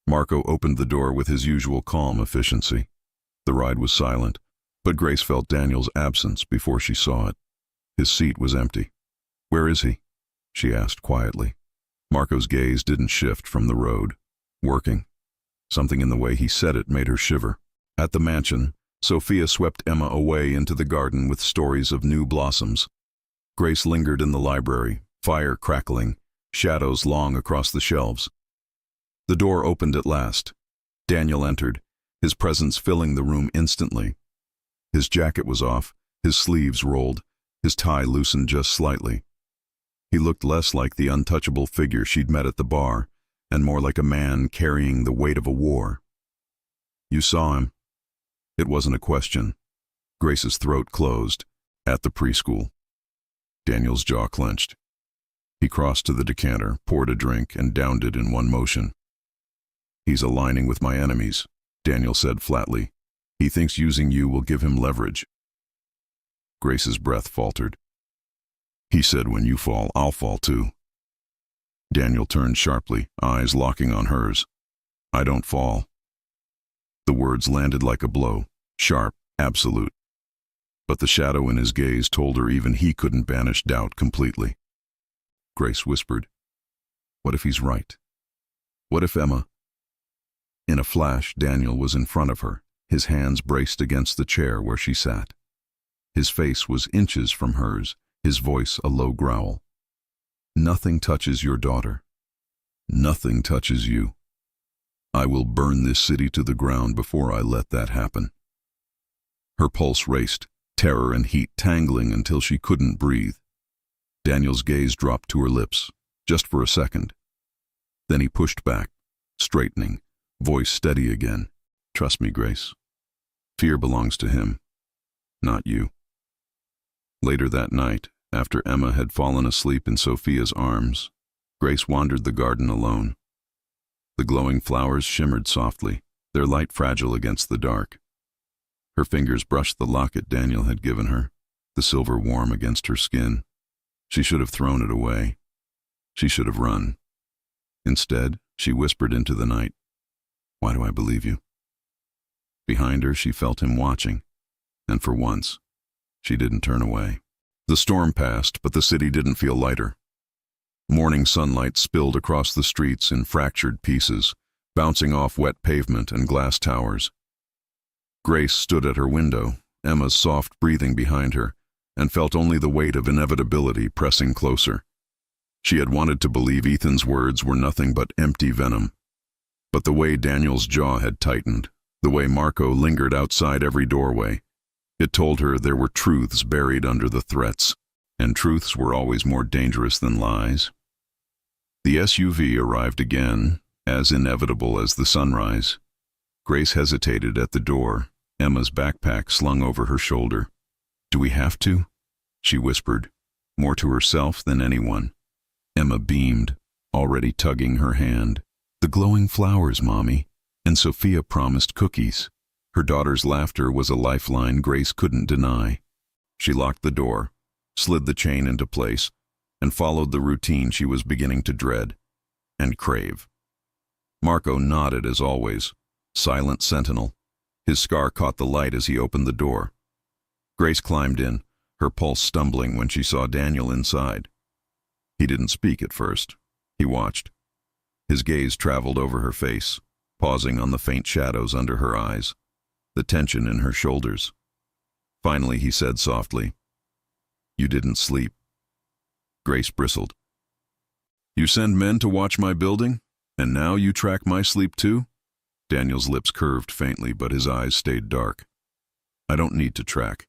Marco opened the door with his usual calm efficiency. The ride was silent, but Grace felt Daniel's absence before she saw it. His seat was empty. "Where is he?" she asked quietly. Marco's gaze didn't shift from the road. "Working." Something in the way he said it made her shiver. At the mansion, Sophia swept Emma away into the garden with stories of new blossoms. Grace lingered in the library, fire crackling, shadows long across the shelves. The door opened at last. Daniel entered, his presence filling the room instantly. His jacket was off, his sleeves rolled, his tie loosened just slightly. He looked less like the untouchable figure she'd met at the bar, and more like a man carrying the weight of a war. "You saw him?" It wasn't a question. Grace's throat closed. "At the preschool." Daniel's jaw clenched. He crossed to the decanter, poured a drink, and downed it in one motion. "He's aligning with my enemies," Daniel said flatly. "He thinks using you will give him leverage." Grace's breath faltered. "He said when you fall, I'll fall too." Daniel turned sharply, eyes locking on hers. "I don't fall." The words landed like a blow, sharp, absolute. But the shadow in his gaze told her even he couldn't banish doubt completely. Grace whispered, "What if he's right? What if Emma—" In a flash, Daniel was in front of her, his hands braced against the chair where she sat. His face was inches from hers, his voice a low growl. "Nothing touches your daughter. Nothing touches you. I will burn this city to the ground before I let that happen." Her pulse raced, terror and heat tangling until she couldn't breathe. Daniel's gaze dropped to her lips, just for a second. Then he pushed back, straightening, voice steady again. "Trust me, Grace. Fear belongs to him, not you." Later that night, after Emma had fallen asleep in Sophia's arms, Grace wandered the garden alone. The glowing flowers shimmered softly, their light fragile against the dark. Her fingers brushed the locket Daniel had given her, the silver warm against her skin. She should have thrown it away. She should have run. Instead, she whispered into the night, "Why do I believe you?" Behind her, she felt him watching, and for once, she didn't turn away. The storm passed, but the city didn't feel lighter. Morning sunlight spilled across the streets in fractured pieces, bouncing off wet pavement and glass towers. Grace stood at her window, Emma's soft breathing behind her, and felt only the weight of inevitability pressing closer. She had wanted to believe Ethan's words were nothing but empty venom. But the way Daniel's jaw had tightened, the way Marco lingered outside every doorway, it told her there were truths buried under the threats, and truths were always more dangerous than lies. The SUV arrived again, as inevitable as the sunrise. Grace hesitated at the door, Emma's backpack slung over her shoulder. "Do we have to?" she whispered, more to herself than anyone. Emma beamed, already tugging her hand. "The glowing flowers, Mommy," and Sophia promised cookies. Her daughter's laughter was a lifeline Grace couldn't deny. She locked the door, slid the chain into place, and followed the routine she was beginning to dread and crave. Marco nodded as always, silent sentinel. His scar caught the light as he opened the door. Grace climbed in, her pulse stumbling when she saw Daniel inside. He didn't speak at first. He watched. His gaze traveled over her face, pausing on the faint shadows under her eyes, the tension in her shoulders. Finally he said softly, "You didn't sleep." Grace bristled. "You send men to watch my building, and now you track my sleep too?" Daniel's lips curved faintly, but his eyes stayed dark. "I don't need to track.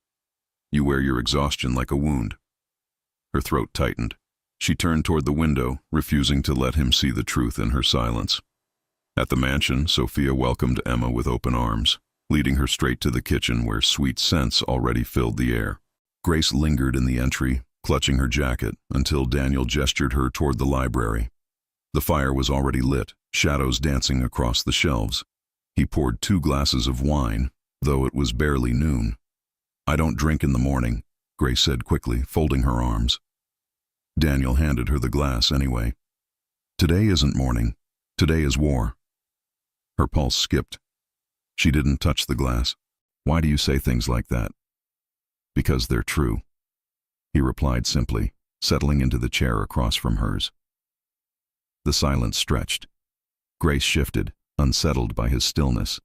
You wear your exhaustion like a wound." Her throat tightened. She turned toward the window, refusing to let him see the truth in her silence. At the mansion, Sophia welcomed Emma with open arms, leading her straight to the kitchen where sweet scents already filled the air. Grace lingered in the entry, clutching her jacket, until Daniel gestured her toward the library. The fire was already lit, shadows dancing across the shelves. He poured 2 glasses of wine, though it was barely noon. "I don't drink in the morning," Grace said quickly, folding her arms. Daniel handed her the glass anyway. "Today isn't morning. Today is war." Her pulse skipped. She didn't touch the glass. "Why do you say things like that?" "Because they're true," he replied simply, settling into the chair across from hers. The silence stretched. Grace shifted, unsettled by his stillness.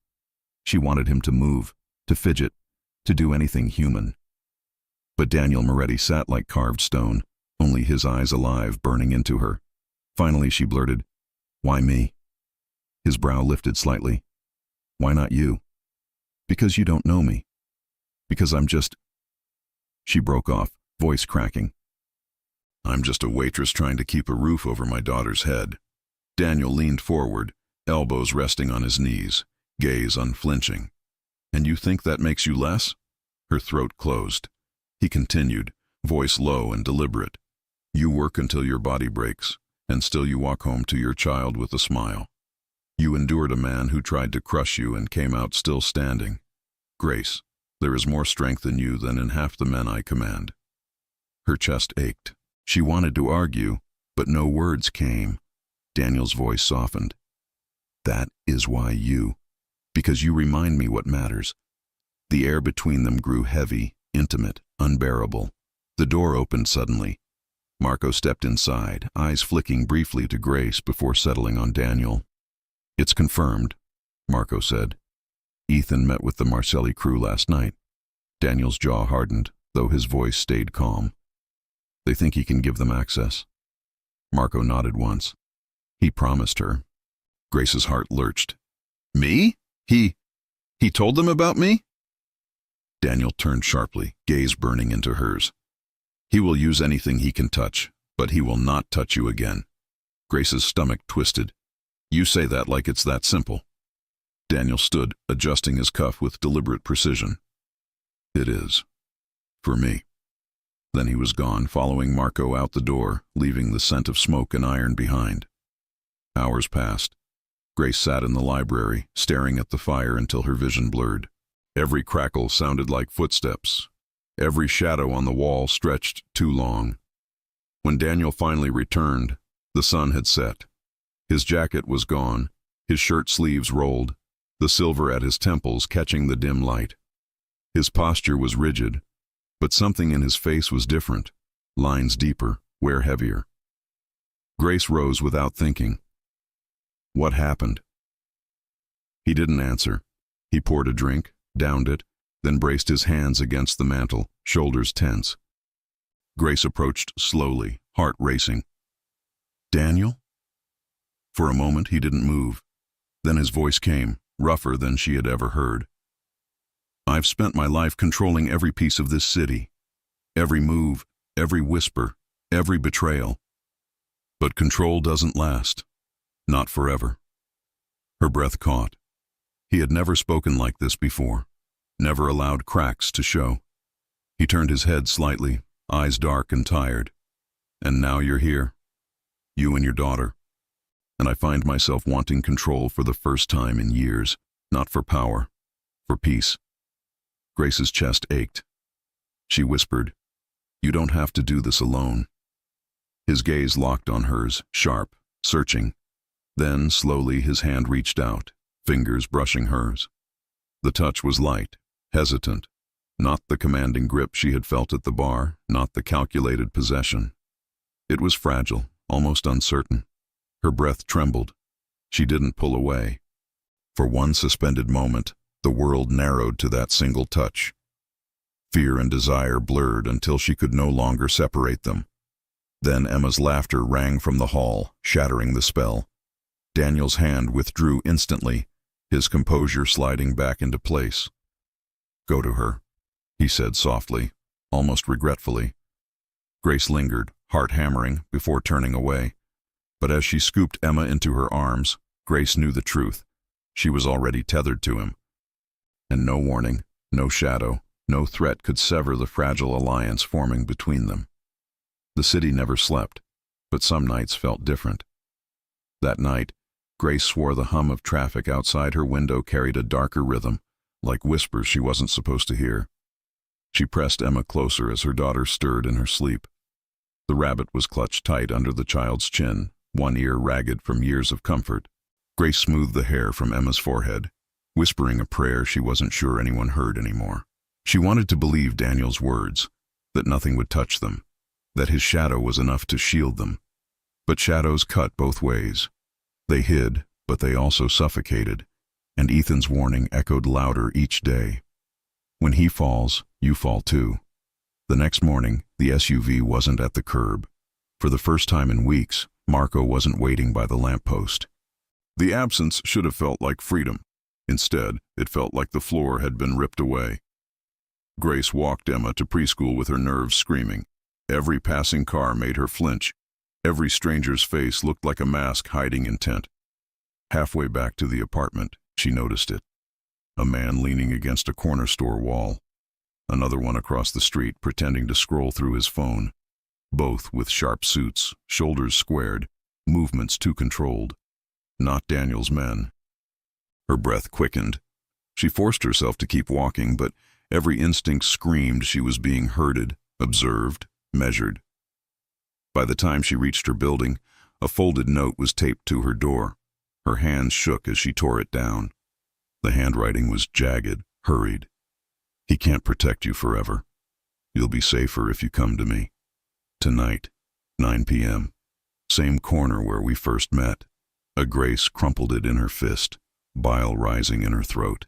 She wanted him to move, to fidget, to do anything human. But Daniel Moretti sat like carved stone, only his eyes alive, burning into her. Finally she blurted, "Why me?" His brow lifted slightly. "Why not you?" "Because you don't know me. Because I'm just—" She broke off, voice cracking. "I'm just a waitress trying to keep a roof over my daughter's head." Daniel leaned forward, elbows resting on his knees, gaze unflinching. "And you think that makes you less?" Her throat closed. He continued, voice low and deliberate. "You work until your body breaks, and still you walk home to your child with a smile. You endured a man who tried to crush you and came out still standing. Grace, there is more strength in you than in half the men I command." Her chest ached. She wanted to argue, but no words came. Daniel's voice softened. "That is why you. Because you remind me what matters." The air between them grew heavy, intimate, unbearable. The door opened suddenly. Marco stepped inside, eyes flicking briefly to Grace before settling on Daniel. "It's confirmed," Marco said. "Ethan met with the Marcelli crew last night." Daniel's jaw hardened, though his voice stayed calm. "They think he can give them access." Marco nodded once. "He promised her." Grace's heart lurched. "Me? He told them about me?" Daniel turned sharply, gaze burning into hers. "He will use anything he can touch, but he will not touch you again." Grace's stomach twisted. "You say that like it's that simple." Daniel stood, adjusting his cuff with deliberate precision. "It is. For me." Then he was gone, following Marco out the door, leaving the scent of smoke and iron behind. Hours passed. Grace sat in the library, staring at the fire until her vision blurred. Every crackle sounded like footsteps. Every shadow on the wall stretched too long. When Daniel finally returned, the sun had set. His jacket was gone, his shirt sleeves rolled, the silver at his temples catching the dim light. His posture was rigid, but something in his face was different, lines deeper, wear heavier. Grace rose without thinking. "What happened?" He didn't answer. He poured a drink, downed it, then braced his hands against the mantel, shoulders tense. Grace approached slowly, heart racing. "Daniel?" For a moment he didn't move. Then his voice came, rougher than she had ever heard. "I've spent my life controlling every piece of this city. Every move, every whisper, every betrayal. But control doesn't last. Not forever." Her breath caught. He had never spoken like this before, never allowed cracks to show. He turned his head slightly, eyes dark and tired. "And now you're here. You and your daughter. And I find myself wanting control for the first time in years, not for power, for peace." Grace's chest ached. She whispered, "You don't have to do this alone." His gaze locked on hers, sharp, searching. Then, slowly, his hand reached out, fingers brushing hers. The touch was light, hesitant, not the commanding grip she had felt at the bar, not the calculated possession. It was fragile, almost uncertain. Her breath trembled. She didn't pull away. For one suspended moment, the world narrowed to that single touch. Fear and desire blurred until she could no longer separate them. Then Emma's laughter rang from the hall, shattering the spell. Daniel's hand withdrew instantly, his composure sliding back into place. "Go to her," he said softly, almost regretfully. Grace lingered, heart hammering, before turning away. But as she scooped Emma into her arms, Grace knew the truth. She was already tethered to him. And no warning, no shadow, no threat could sever the fragile alliance forming between them. The city never slept, but some nights felt different. That night, Grace swore the hum of traffic outside her window carried a darker rhythm, like whispers she wasn't supposed to hear. She pressed Emma closer as her daughter stirred in her sleep. The rabbit was clutched tight under the child's chin, one ear ragged from years of comfort. Grace smoothed the hair from Emma's forehead, whispering a prayer she wasn't sure anyone heard anymore. She wanted to believe Daniel's words, that nothing would touch them, that his shadow was enough to shield them. But shadows cut both ways. They hid, but they also suffocated, and Ethan's warning echoed louder each day. When he falls, you fall too. The next morning, the SUV wasn't at the curb. For the first time in weeks, Marco wasn't waiting by the lamppost. The absence should have felt like freedom. Instead, it felt like the floor had been ripped away. Grace walked Emma to preschool with her nerves screaming. Every passing car made her flinch. Every stranger's face looked like a mask hiding intent. Halfway back to the apartment, she noticed it. A man leaning against a corner store wall. Another one across the street pretending to scroll through his phone. Both with sharp suits, shoulders squared, movements too controlled. Not Daniel's men. Her breath quickened. She forced herself to keep walking, but every instinct screamed she was being herded, observed, measured. By the time she reached her building, a folded note was taped to her door. Her hands shook as she tore it down. The handwriting was jagged, hurried. He can't protect you forever. You'll be safer if you come to me. Tonight, 9 p.m. Same corner where we first met. Grace crumpled it in her fist, bile rising in her throat.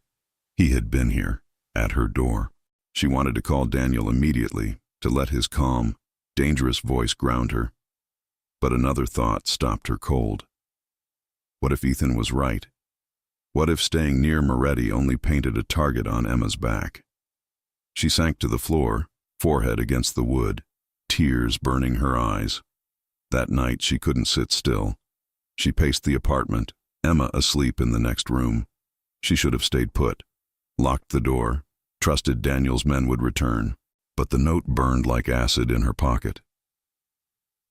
He had been here, at her door. She wanted to call Daniel immediately, to let his calm, dangerous voice ground her. But another thought stopped her cold. What if Ethan was right? What if staying near Moretti only painted a target on Emma's back? She sank to the floor, forehead against the wood, tears burning her eyes. That night she couldn't sit still. She paced the apartment, Emma asleep in the next room. She should have stayed put, locked the door, trusted Daniel's men would return, but the note burned like acid in her pocket.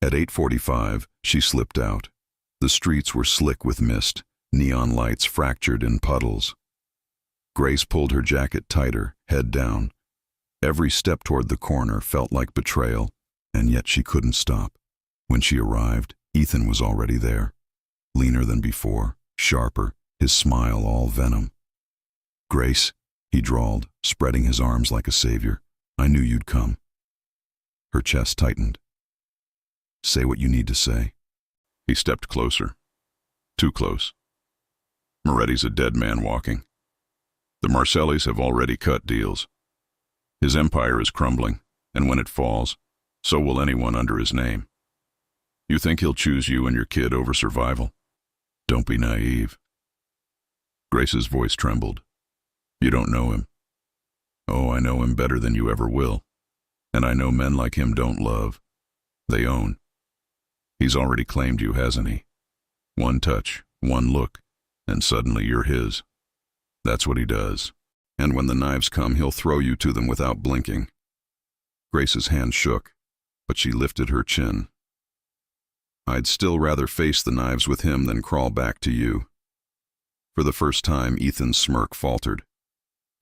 At 8:45, she slipped out. The streets were slick with mist, neon lights fractured in puddles. Grace pulled her jacket tighter, head down. Every step toward the corner felt like betrayal, and yet she couldn't stop. When she arrived, Ethan was already there. Leaner than before, sharper, his smile all venom. "Grace," he drawled, spreading his arms like a savior. "I knew you'd come." Her chest tightened. "Say what you need to say." He stepped closer. Too close. "Moretti's a dead man walking. The Marcellis have already cut deals. His empire is crumbling, and when it falls, so will anyone under his name. You think he'll choose you and your kid over survival? Don't be naive." Grace's voice trembled. "You don't know him." "Oh, I know him better than you ever will. And I know men like him don't love. They own. He's already claimed you, hasn't he? One touch, one look, and suddenly you're his. That's what he does. And when the knives come, he'll throw you to them without blinking." Grace's hand shook, but she lifted her chin. "I'd still rather face the knives with him than crawl back to you." For the first time, Ethan's smirk faltered.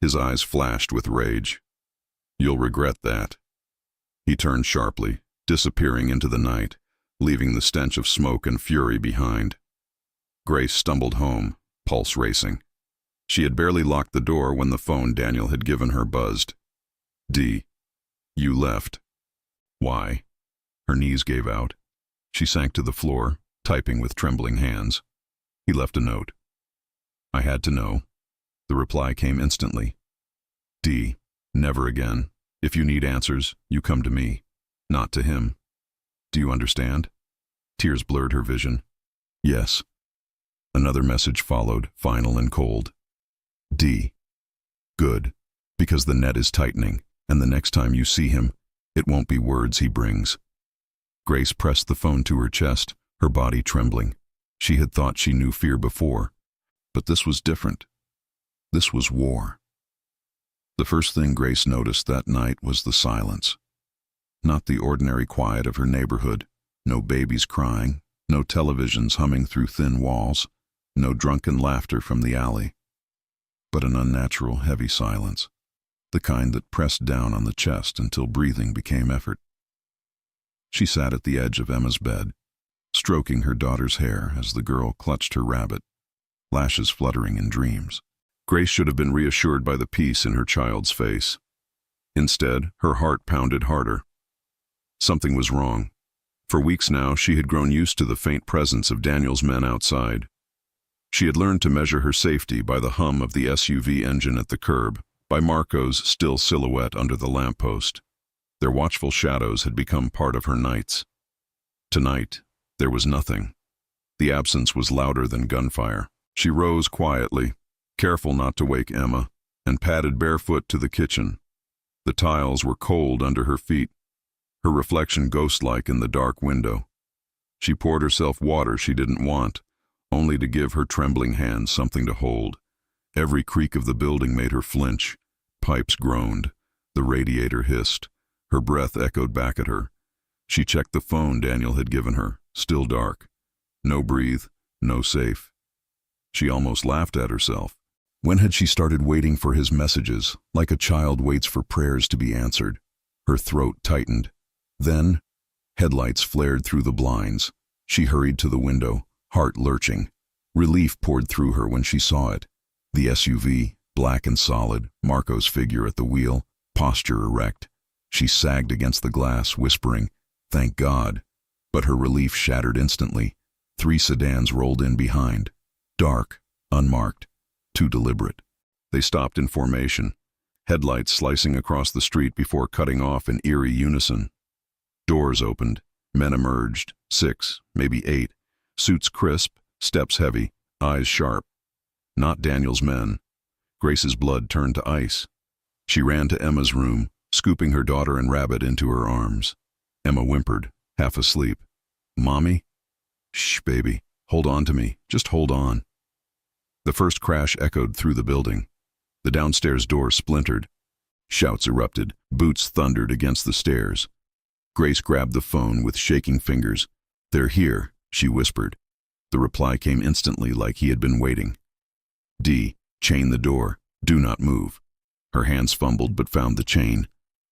His eyes flashed with rage. "You'll regret that." He turned sharply, disappearing into the night, leaving the stench of smoke and fury behind. Grace stumbled home, pulse racing. She had barely locked the door when the phone Daniel had given her buzzed. "D. You left." "Why?" Her knees gave out. She sank to the floor, typing with trembling hands. He left a note. "I had to know." The reply came instantly. "D. Never again. If you need answers, you come to me, not to him. Do you understand?" Tears blurred her vision. "Yes." Another message followed, final and cold. "D. Good, because the net is tightening, and the next time you see him, it won't be words he brings." Grace pressed the phone to her chest, her body trembling. She had thought she knew fear before, but this was different. This was war. The first thing Grace noticed that night was the silence. Not the ordinary quiet of her neighborhood, no babies crying, no televisions humming through thin walls, no drunken laughter from the alley, but an unnatural, heavy silence, the kind that pressed down on the chest until breathing became effort. She sat at the edge of Emma's bed, stroking her daughter's hair as the girl clutched her rabbit, lashes fluttering in dreams. Grace should have been reassured by the peace in her child's face. Instead, her heart pounded harder. Something was wrong. For weeks now, she had grown used to the faint presence of Daniel's men outside. She had learned to measure her safety by the hum of the SUV engine at the curb, by Marco's still silhouette under the lamppost. Their watchful shadows had become part of her nights. Tonight, there was nothing. The absence was louder than gunfire. She rose quietly, careful not to wake Emma, and padded barefoot to the kitchen. The tiles were cold under her feet, her reflection ghost-like in the dark window. She poured herself water she didn't want, only to give her trembling hands something to hold. Every creak of the building made her flinch. Pipes groaned. The radiator hissed. Her breath echoed back at her. She checked the phone Daniel had given her, still dark. No breathe, no safe. She almost laughed at herself. When had she started waiting for his messages, like a child waits for prayers to be answered? Her throat tightened. Then, headlights flared through the blinds. She hurried to the window, heart lurching. Relief poured through her when she saw it. The SUV, black and solid, Marco's figure at the wheel, posture erect. She sagged against the glass, whispering, "Thank God." But her relief shattered instantly. 3 sedans rolled in behind. Dark, unmarked, too deliberate. They stopped in formation, headlights slicing across the street before cutting off in eerie unison. Doors opened. Men emerged, 6, maybe 8, suits crisp, steps heavy, eyes sharp. Not Daniel's men. Grace's blood turned to ice. She ran to Emma's room, scooping her daughter and Rabbit into her arms. Emma whimpered, half asleep. "Mommy?" "Shh, baby. Hold on to me. Just hold on." The first crash echoed through the building. The downstairs door splintered. Shouts erupted. Boots thundered against the stairs. Grace grabbed the phone with shaking fingers. "They're here," she whispered. The reply came instantly, like he had been waiting. "D, chain the door. Do not move." Her hands fumbled but found the chain.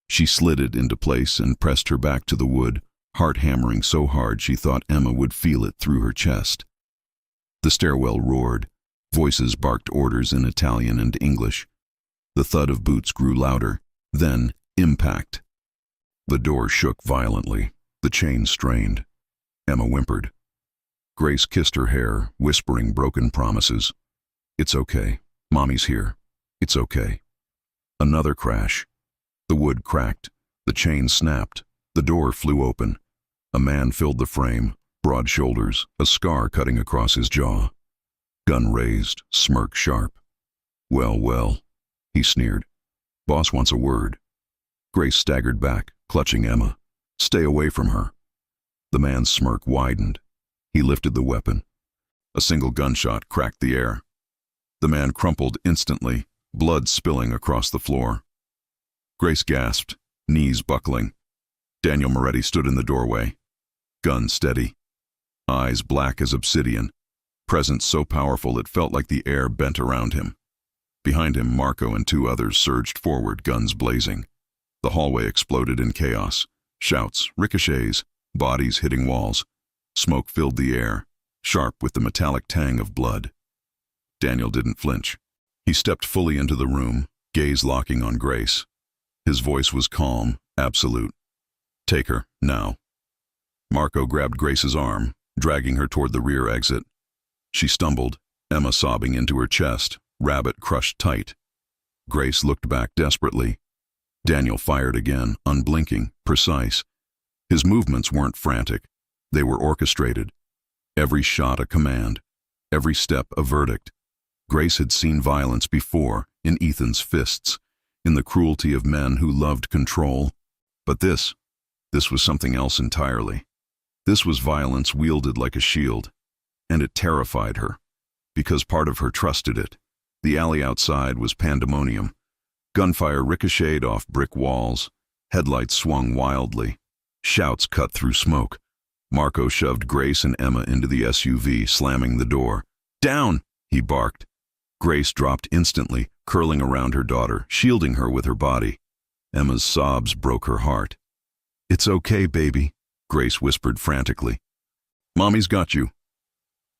She slid it into place and pressed her back to the wood, heart hammering so hard she thought Emma would feel it through her chest. The stairwell roared. Voices barked orders in Italian and English. The thud of boots grew louder. Then, impact. The door shook violently. The chain strained. Emma whimpered. Grace kissed her hair, whispering broken promises. "It's okay. Mommy's here. It's okay." Another crash. The wood cracked. The chain snapped. The door flew open. A man filled the frame, broad shoulders, a scar cutting across his jaw. Gun raised, smirk sharp. "Well, well," he sneered. "Boss wants a word." Grace staggered back, clutching Emma. "Stay away from her." The man's smirk widened. He lifted the weapon. A single gunshot cracked the air. The man crumpled instantly, blood spilling across the floor. Grace gasped, knees buckling. Daniel Moretti stood in the doorway, gun steady, eyes black as obsidian, presence so powerful it felt like the air bent around him. Behind him, Marco and 2 others surged forward, guns blazing. The hallway exploded in chaos. Shouts, ricochets, bodies hitting walls. Smoke filled the air, sharp with the metallic tang of blood. Daniel didn't flinch. He stepped fully into the room, gaze locking on Grace. His voice was calm, absolute. "Take her, now." Marco grabbed Grace's arm, dragging her toward the rear exit. She stumbled, Emma sobbing into her chest, Rabbit crushed tight. Grace looked back desperately. Daniel fired again, unblinking, precise. His movements weren't frantic. They were orchestrated. Every shot a command, every step a verdict. Grace had seen violence before, in Ethan's fists, in the cruelty of men who loved control. But this was something else entirely. This was violence wielded like a shield, and it terrified her, because part of her trusted it. The alley outside was pandemonium. Gunfire ricocheted off brick walls. Headlights swung wildly. Shouts cut through smoke. Marco shoved Grace and Emma into the SUV, slamming the door. "Down!" he barked. Grace dropped instantly, curling around her daughter, shielding her with her body. Emma's sobs broke her heart. "It's okay, baby," Grace whispered frantically. "Mommy's got you."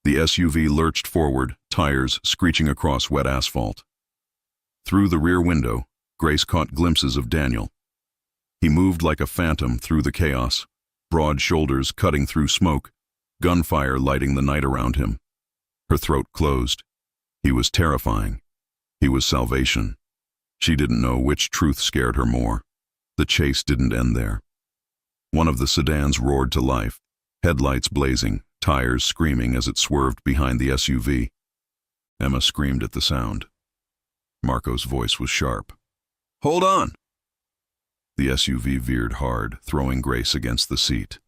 The SUV lurched forward, tires screeching across wet asphalt. Through the rear window, Grace caught glimpses of Daniel. He moved like a phantom through the chaos, broad shoulders cutting through smoke, gunfire lighting the night around him. Her throat closed. He was terrifying. He was salvation. She didn't know which truth scared her more. The chase didn't end there. One of the sedans roared to life, headlights blazing, tires screaming as it swerved behind the SUV. Emma screamed at the sound. Marco's voice was sharp. "Hold on!" The SUV veered hard, throwing Grace against the seat.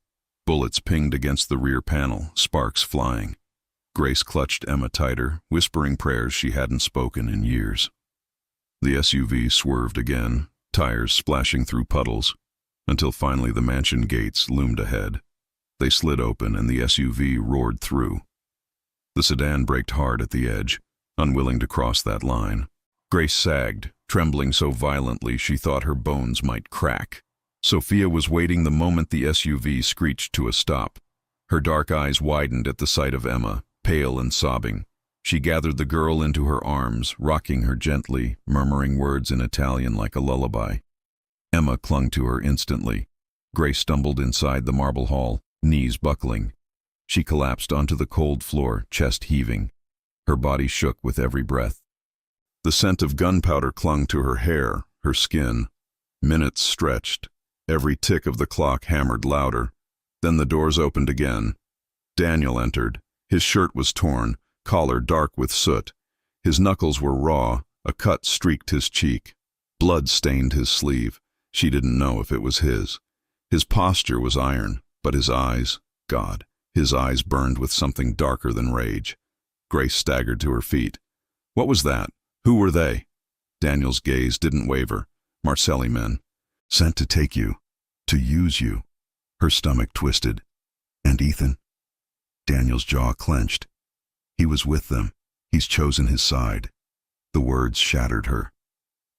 Bullets pinged against the rear panel, sparks flying. Grace clutched Emma tighter, whispering prayers she hadn't spoken in years. The SUV swerved again, tires splashing through puddles, until finally the mansion gates loomed ahead. They slid open and the SUV roared through. The sedan braked hard at the edge, unwilling to cross that line. Grace sagged, trembling so violently she thought her bones might crack. Sophia was waiting the moment the SUV screeched to a stop. Her dark eyes widened at the sight of Emma, pale and sobbing. She gathered the girl into her arms, rocking her gently, murmuring words in Italian like a lullaby. Emma clung to her instantly. Grace stumbled inside the marble hall, knees buckling. She collapsed onto the cold floor, chest heaving. Her body shook with every breath. The scent of gunpowder clung to her hair, her skin. Minutes stretched. Every tick of the clock hammered louder. Then the doors opened again. Daniel entered. His shirt was torn, collar dark with soot. His knuckles were raw, a cut streaked his cheek. Blood stained his sleeve. She didn't know if it was his. His posture was iron, but his eyes, God, his eyes burned with something darker than rage. Grace staggered to her feet. What was that? Who were they? Daniel's gaze didn't waver. Marcelli men. Sent to take you. To use you. Her stomach twisted. And Ethan? Daniel's jaw clenched. He was with them. He's chosen his side. The words shattered her.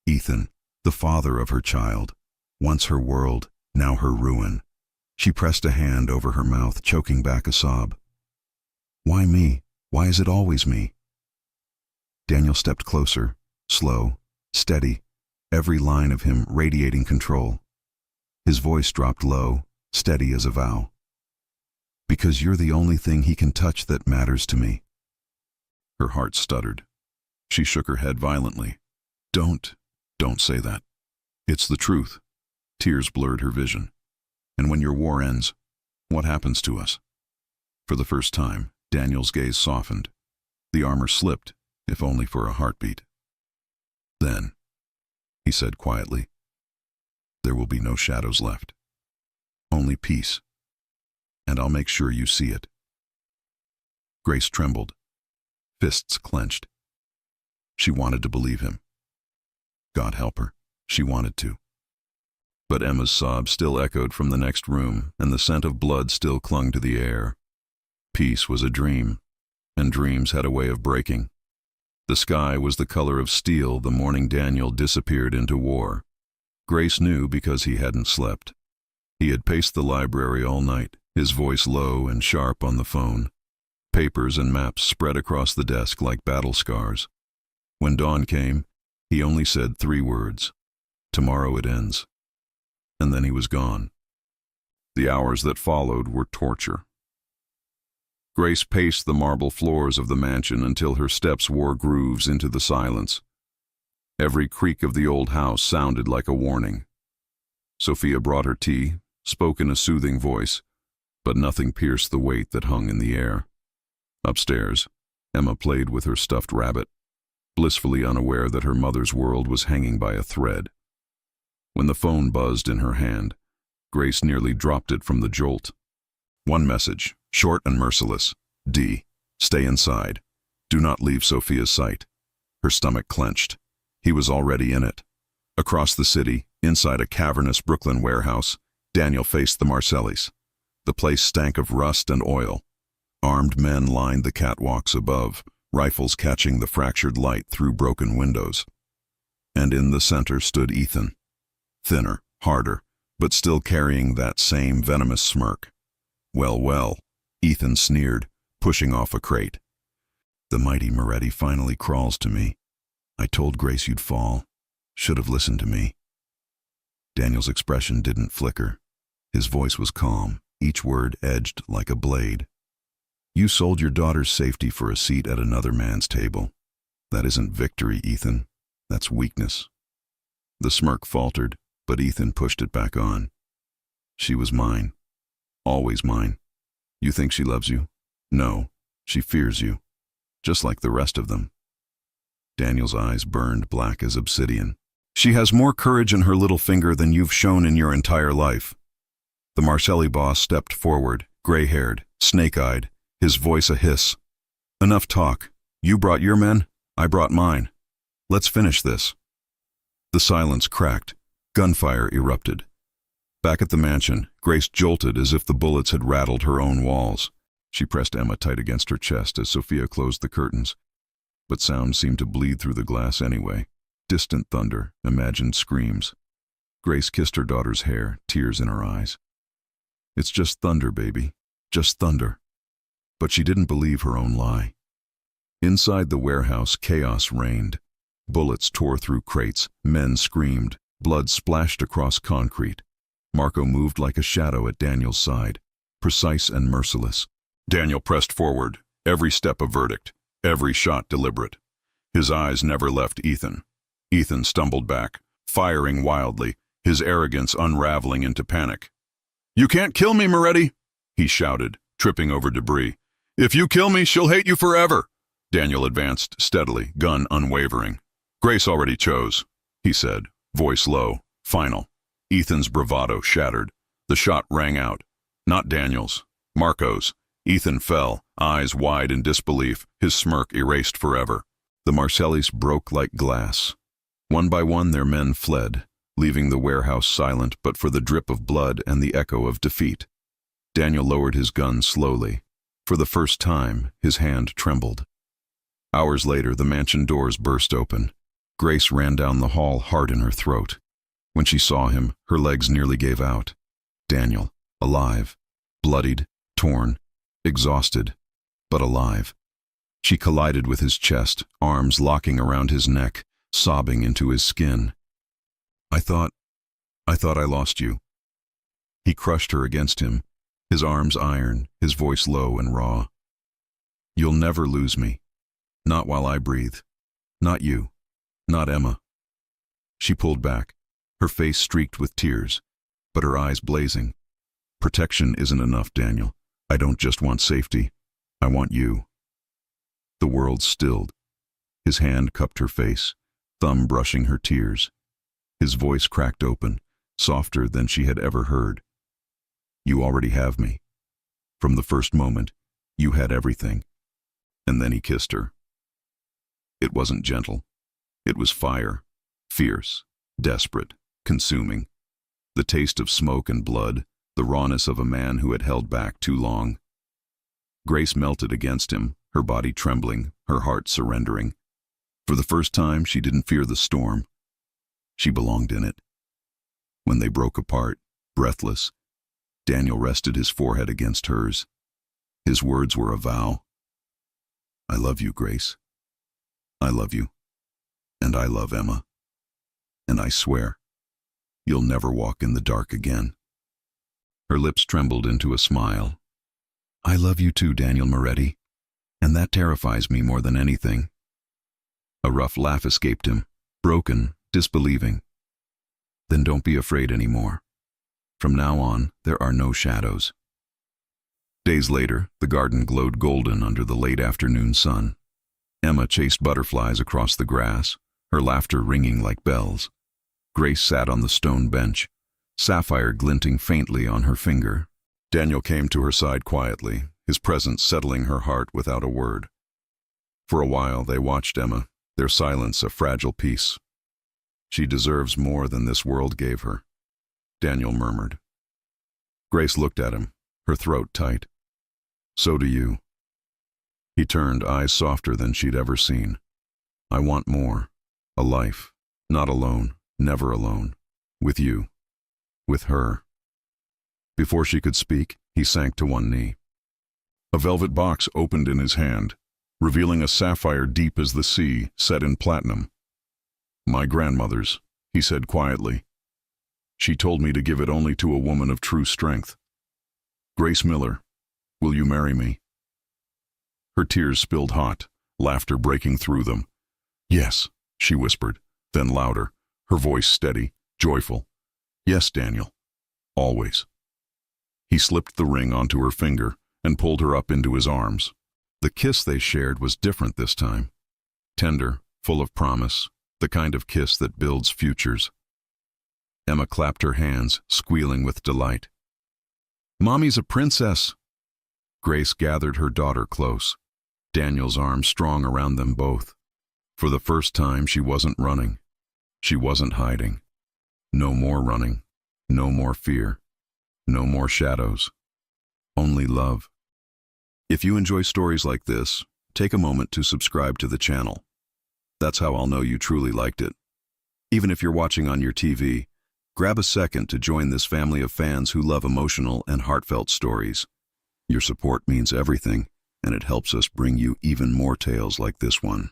Ethan, the father of her child. Once her world, now her ruin. She pressed a hand over her mouth, choking back a sob. Why me? Why is it always me? Daniel stepped closer, slow, steady, every line of him radiating control. His voice dropped low, steady as a vow. Because you're the only thing he can touch that matters to me. Her heart stuttered. She shook her head violently. Don't say that. It's the truth. Tears blurred her vision. And when your war ends, what happens to us? For the first time, Daniel's gaze softened. The armor slipped, if only for a heartbeat. Then, he said quietly, there will be no shadows left. Only peace. And I'll make sure you see it. Grace trembled, fists clenched. She wanted to believe him. God help her, she wanted to. But Emma's sobs still echoed from the next room, and the scent of blood still clung to the air. Peace was a dream, and dreams had a way of breaking. The sky was the color of steel the morning Daniel disappeared into war. Grace knew because he hadn't slept. He had paced the library all night, his voice low and sharp on the phone. Papers and maps spread across the desk like battle scars. When dawn came, he only said 3 words. Tomorrow it ends. And then he was gone. The hours that followed were torture. Grace paced the marble floors of the mansion until her steps wore grooves into the silence. Every creak of the old house sounded like a warning. Sophia brought her tea, spoke in a soothing voice, but nothing pierced the weight that hung in the air. Upstairs, Emma played with her stuffed rabbit, blissfully unaware that her mother's world was hanging by a thread. When the phone buzzed in her hand, Grace nearly dropped it from the jolt. One message, short and merciless. D. Stay inside. Do not leave Sophia's sight. Her stomach clenched. He was already in it. Across the city, inside a cavernous Brooklyn warehouse, Daniel faced the Marcellis. The place stank of rust and oil. Armed men lined the catwalks above, rifles catching the fractured light through broken windows. And in the center stood Ethan. Thinner, harder, but still carrying that same venomous smirk. Well, Ethan sneered, pushing off a crate. The mighty Moretti finally crawls to me. I told Grace you'd fall. Should have listened to me. Daniel's expression didn't flicker. His voice was calm, each word edged like a blade. You sold your daughter's safety for a seat at another man's table. That isn't victory, Ethan. That's weakness. The smirk faltered, but Ethan pushed it back on. She was mine. Always mine. You think she loves you? No, she fears you. Just like the rest of them. Daniel's eyes burned black as obsidian. She has more courage in her little finger than you've shown in your entire life. The Mafia boss stepped forward, gray-haired, snake-eyed, his voice a hiss. Enough talk. You brought your men, I brought mine. Let's finish this. The silence cracked. Gunfire erupted. Back at the mansion, Grace jolted as if the bullets had rattled her own walls. She pressed Emma tight against her chest as Sophia closed the curtains. But sound seemed to bleed through the glass anyway. Distant thunder, imagined screams. Grace kissed her daughter's hair, tears in her eyes. It's just thunder, baby. Just thunder. But she didn't believe her own lie. Inside the warehouse, chaos reigned. Bullets tore through crates, men screamed, blood splashed across concrete. Marco moved like a shadow at Daniel's side, precise and merciless. Daniel pressed forward, every step a verdict, every shot deliberate. His eyes never left Ethan. Ethan stumbled back, firing wildly, his arrogance unraveling into panic. "You can't kill me, Moretti!" he shouted, tripping over debris. "If you kill me, she'll hate you forever!" Daniel advanced steadily, gun unwavering. "Grace already chose," he said, voice low, final. Ethan's bravado shattered. The shot rang out. Not Daniel's. Marco's. Ethan fell, eyes wide in disbelief, his smirk erased forever. The Marcellis broke like glass. One by one their men fled, leaving the warehouse silent but for the drip of blood and the echo of defeat. Daniel lowered his gun slowly. For the first time, his hand trembled. Hours later, the mansion doors burst open. Grace ran down the hall, heart in her throat. When she saw him, her legs nearly gave out. Daniel, alive, bloodied, torn, exhausted, but alive. She collided with his chest, arms locking around his neck, sobbing into his skin. I thought I lost you." He crushed her against him, his arms iron, his voice low and raw. "You'll never lose me. Not while I breathe. Not you. Not Emma." She pulled back, her face streaked with tears, but her eyes blazing. "Protection isn't enough, Daniel. I don't just want safety. I want you." The world stilled. His hand cupped her face, thumb brushing her tears. His voice cracked open, softer than she had ever heard. "You already have me. From the first moment, you had everything." And then he kissed her. It wasn't gentle. It was fire, fierce, desperate, consuming. The taste of smoke and blood, the rawness of a man who had held back too long. Grace melted against him, her body trembling, her heart surrendering. For the first time, she didn't fear the storm. She belonged in it. When they broke apart, breathless, Daniel rested his forehead against hers. His words were a vow. "I love you, Grace. I love you. And I love Emma. And I swear, you'll never walk in the dark again." Her lips trembled into a smile. "I love you too, Daniel Moretti. And that terrifies me more than anything." A rough laugh escaped him, broken, disbelieving. "Then don't be afraid anymore. From now on, there are no shadows." Days later, the garden glowed golden under the late afternoon sun. Emma chased butterflies across the grass, her laughter ringing like bells. Grace sat on the stone bench, sapphire glinting faintly on her finger. Daniel came to her side quietly, his presence settling her heart without a word. For a while they watched Emma, their silence a fragile peace. "She deserves more than this world gave her," Daniel murmured. Grace looked at him, her throat tight. "So do you." He turned, eyes softer than she'd ever seen. "I want more. A life. Not alone. Never alone. With you. With her." Before she could speak, he sank to one knee. A velvet box opened in his hand, revealing a sapphire deep as the sea, set in platinum. "My grandmother's," he said quietly. "She told me to give it only to a woman of true strength. Grace Miller, will you marry me?" Her tears spilled hot, laughter breaking through them. "Yes," she whispered, then louder, her voice steady, joyful. Yes, Daniel. Always. He slipped the ring onto her finger and pulled her up into his arms. The kiss they shared was different this time. Tender, full of promise, the kind of kiss that builds futures. Emma clapped her hands, squealing with delight. "Mommy's a princess!" Grace gathered her daughter close, Daniel's arms strong around them both. For the first time, she wasn't running. She wasn't hiding. No more running. No more fear. No more shadows. Only love. If you enjoy stories like this, take a moment to subscribe to the channel. That's how I'll know you truly liked it. Even if you're watching on your TV, grab a second to join this family of fans who love emotional and heartfelt stories. Your support means everything, and it helps us bring you even more tales like this one.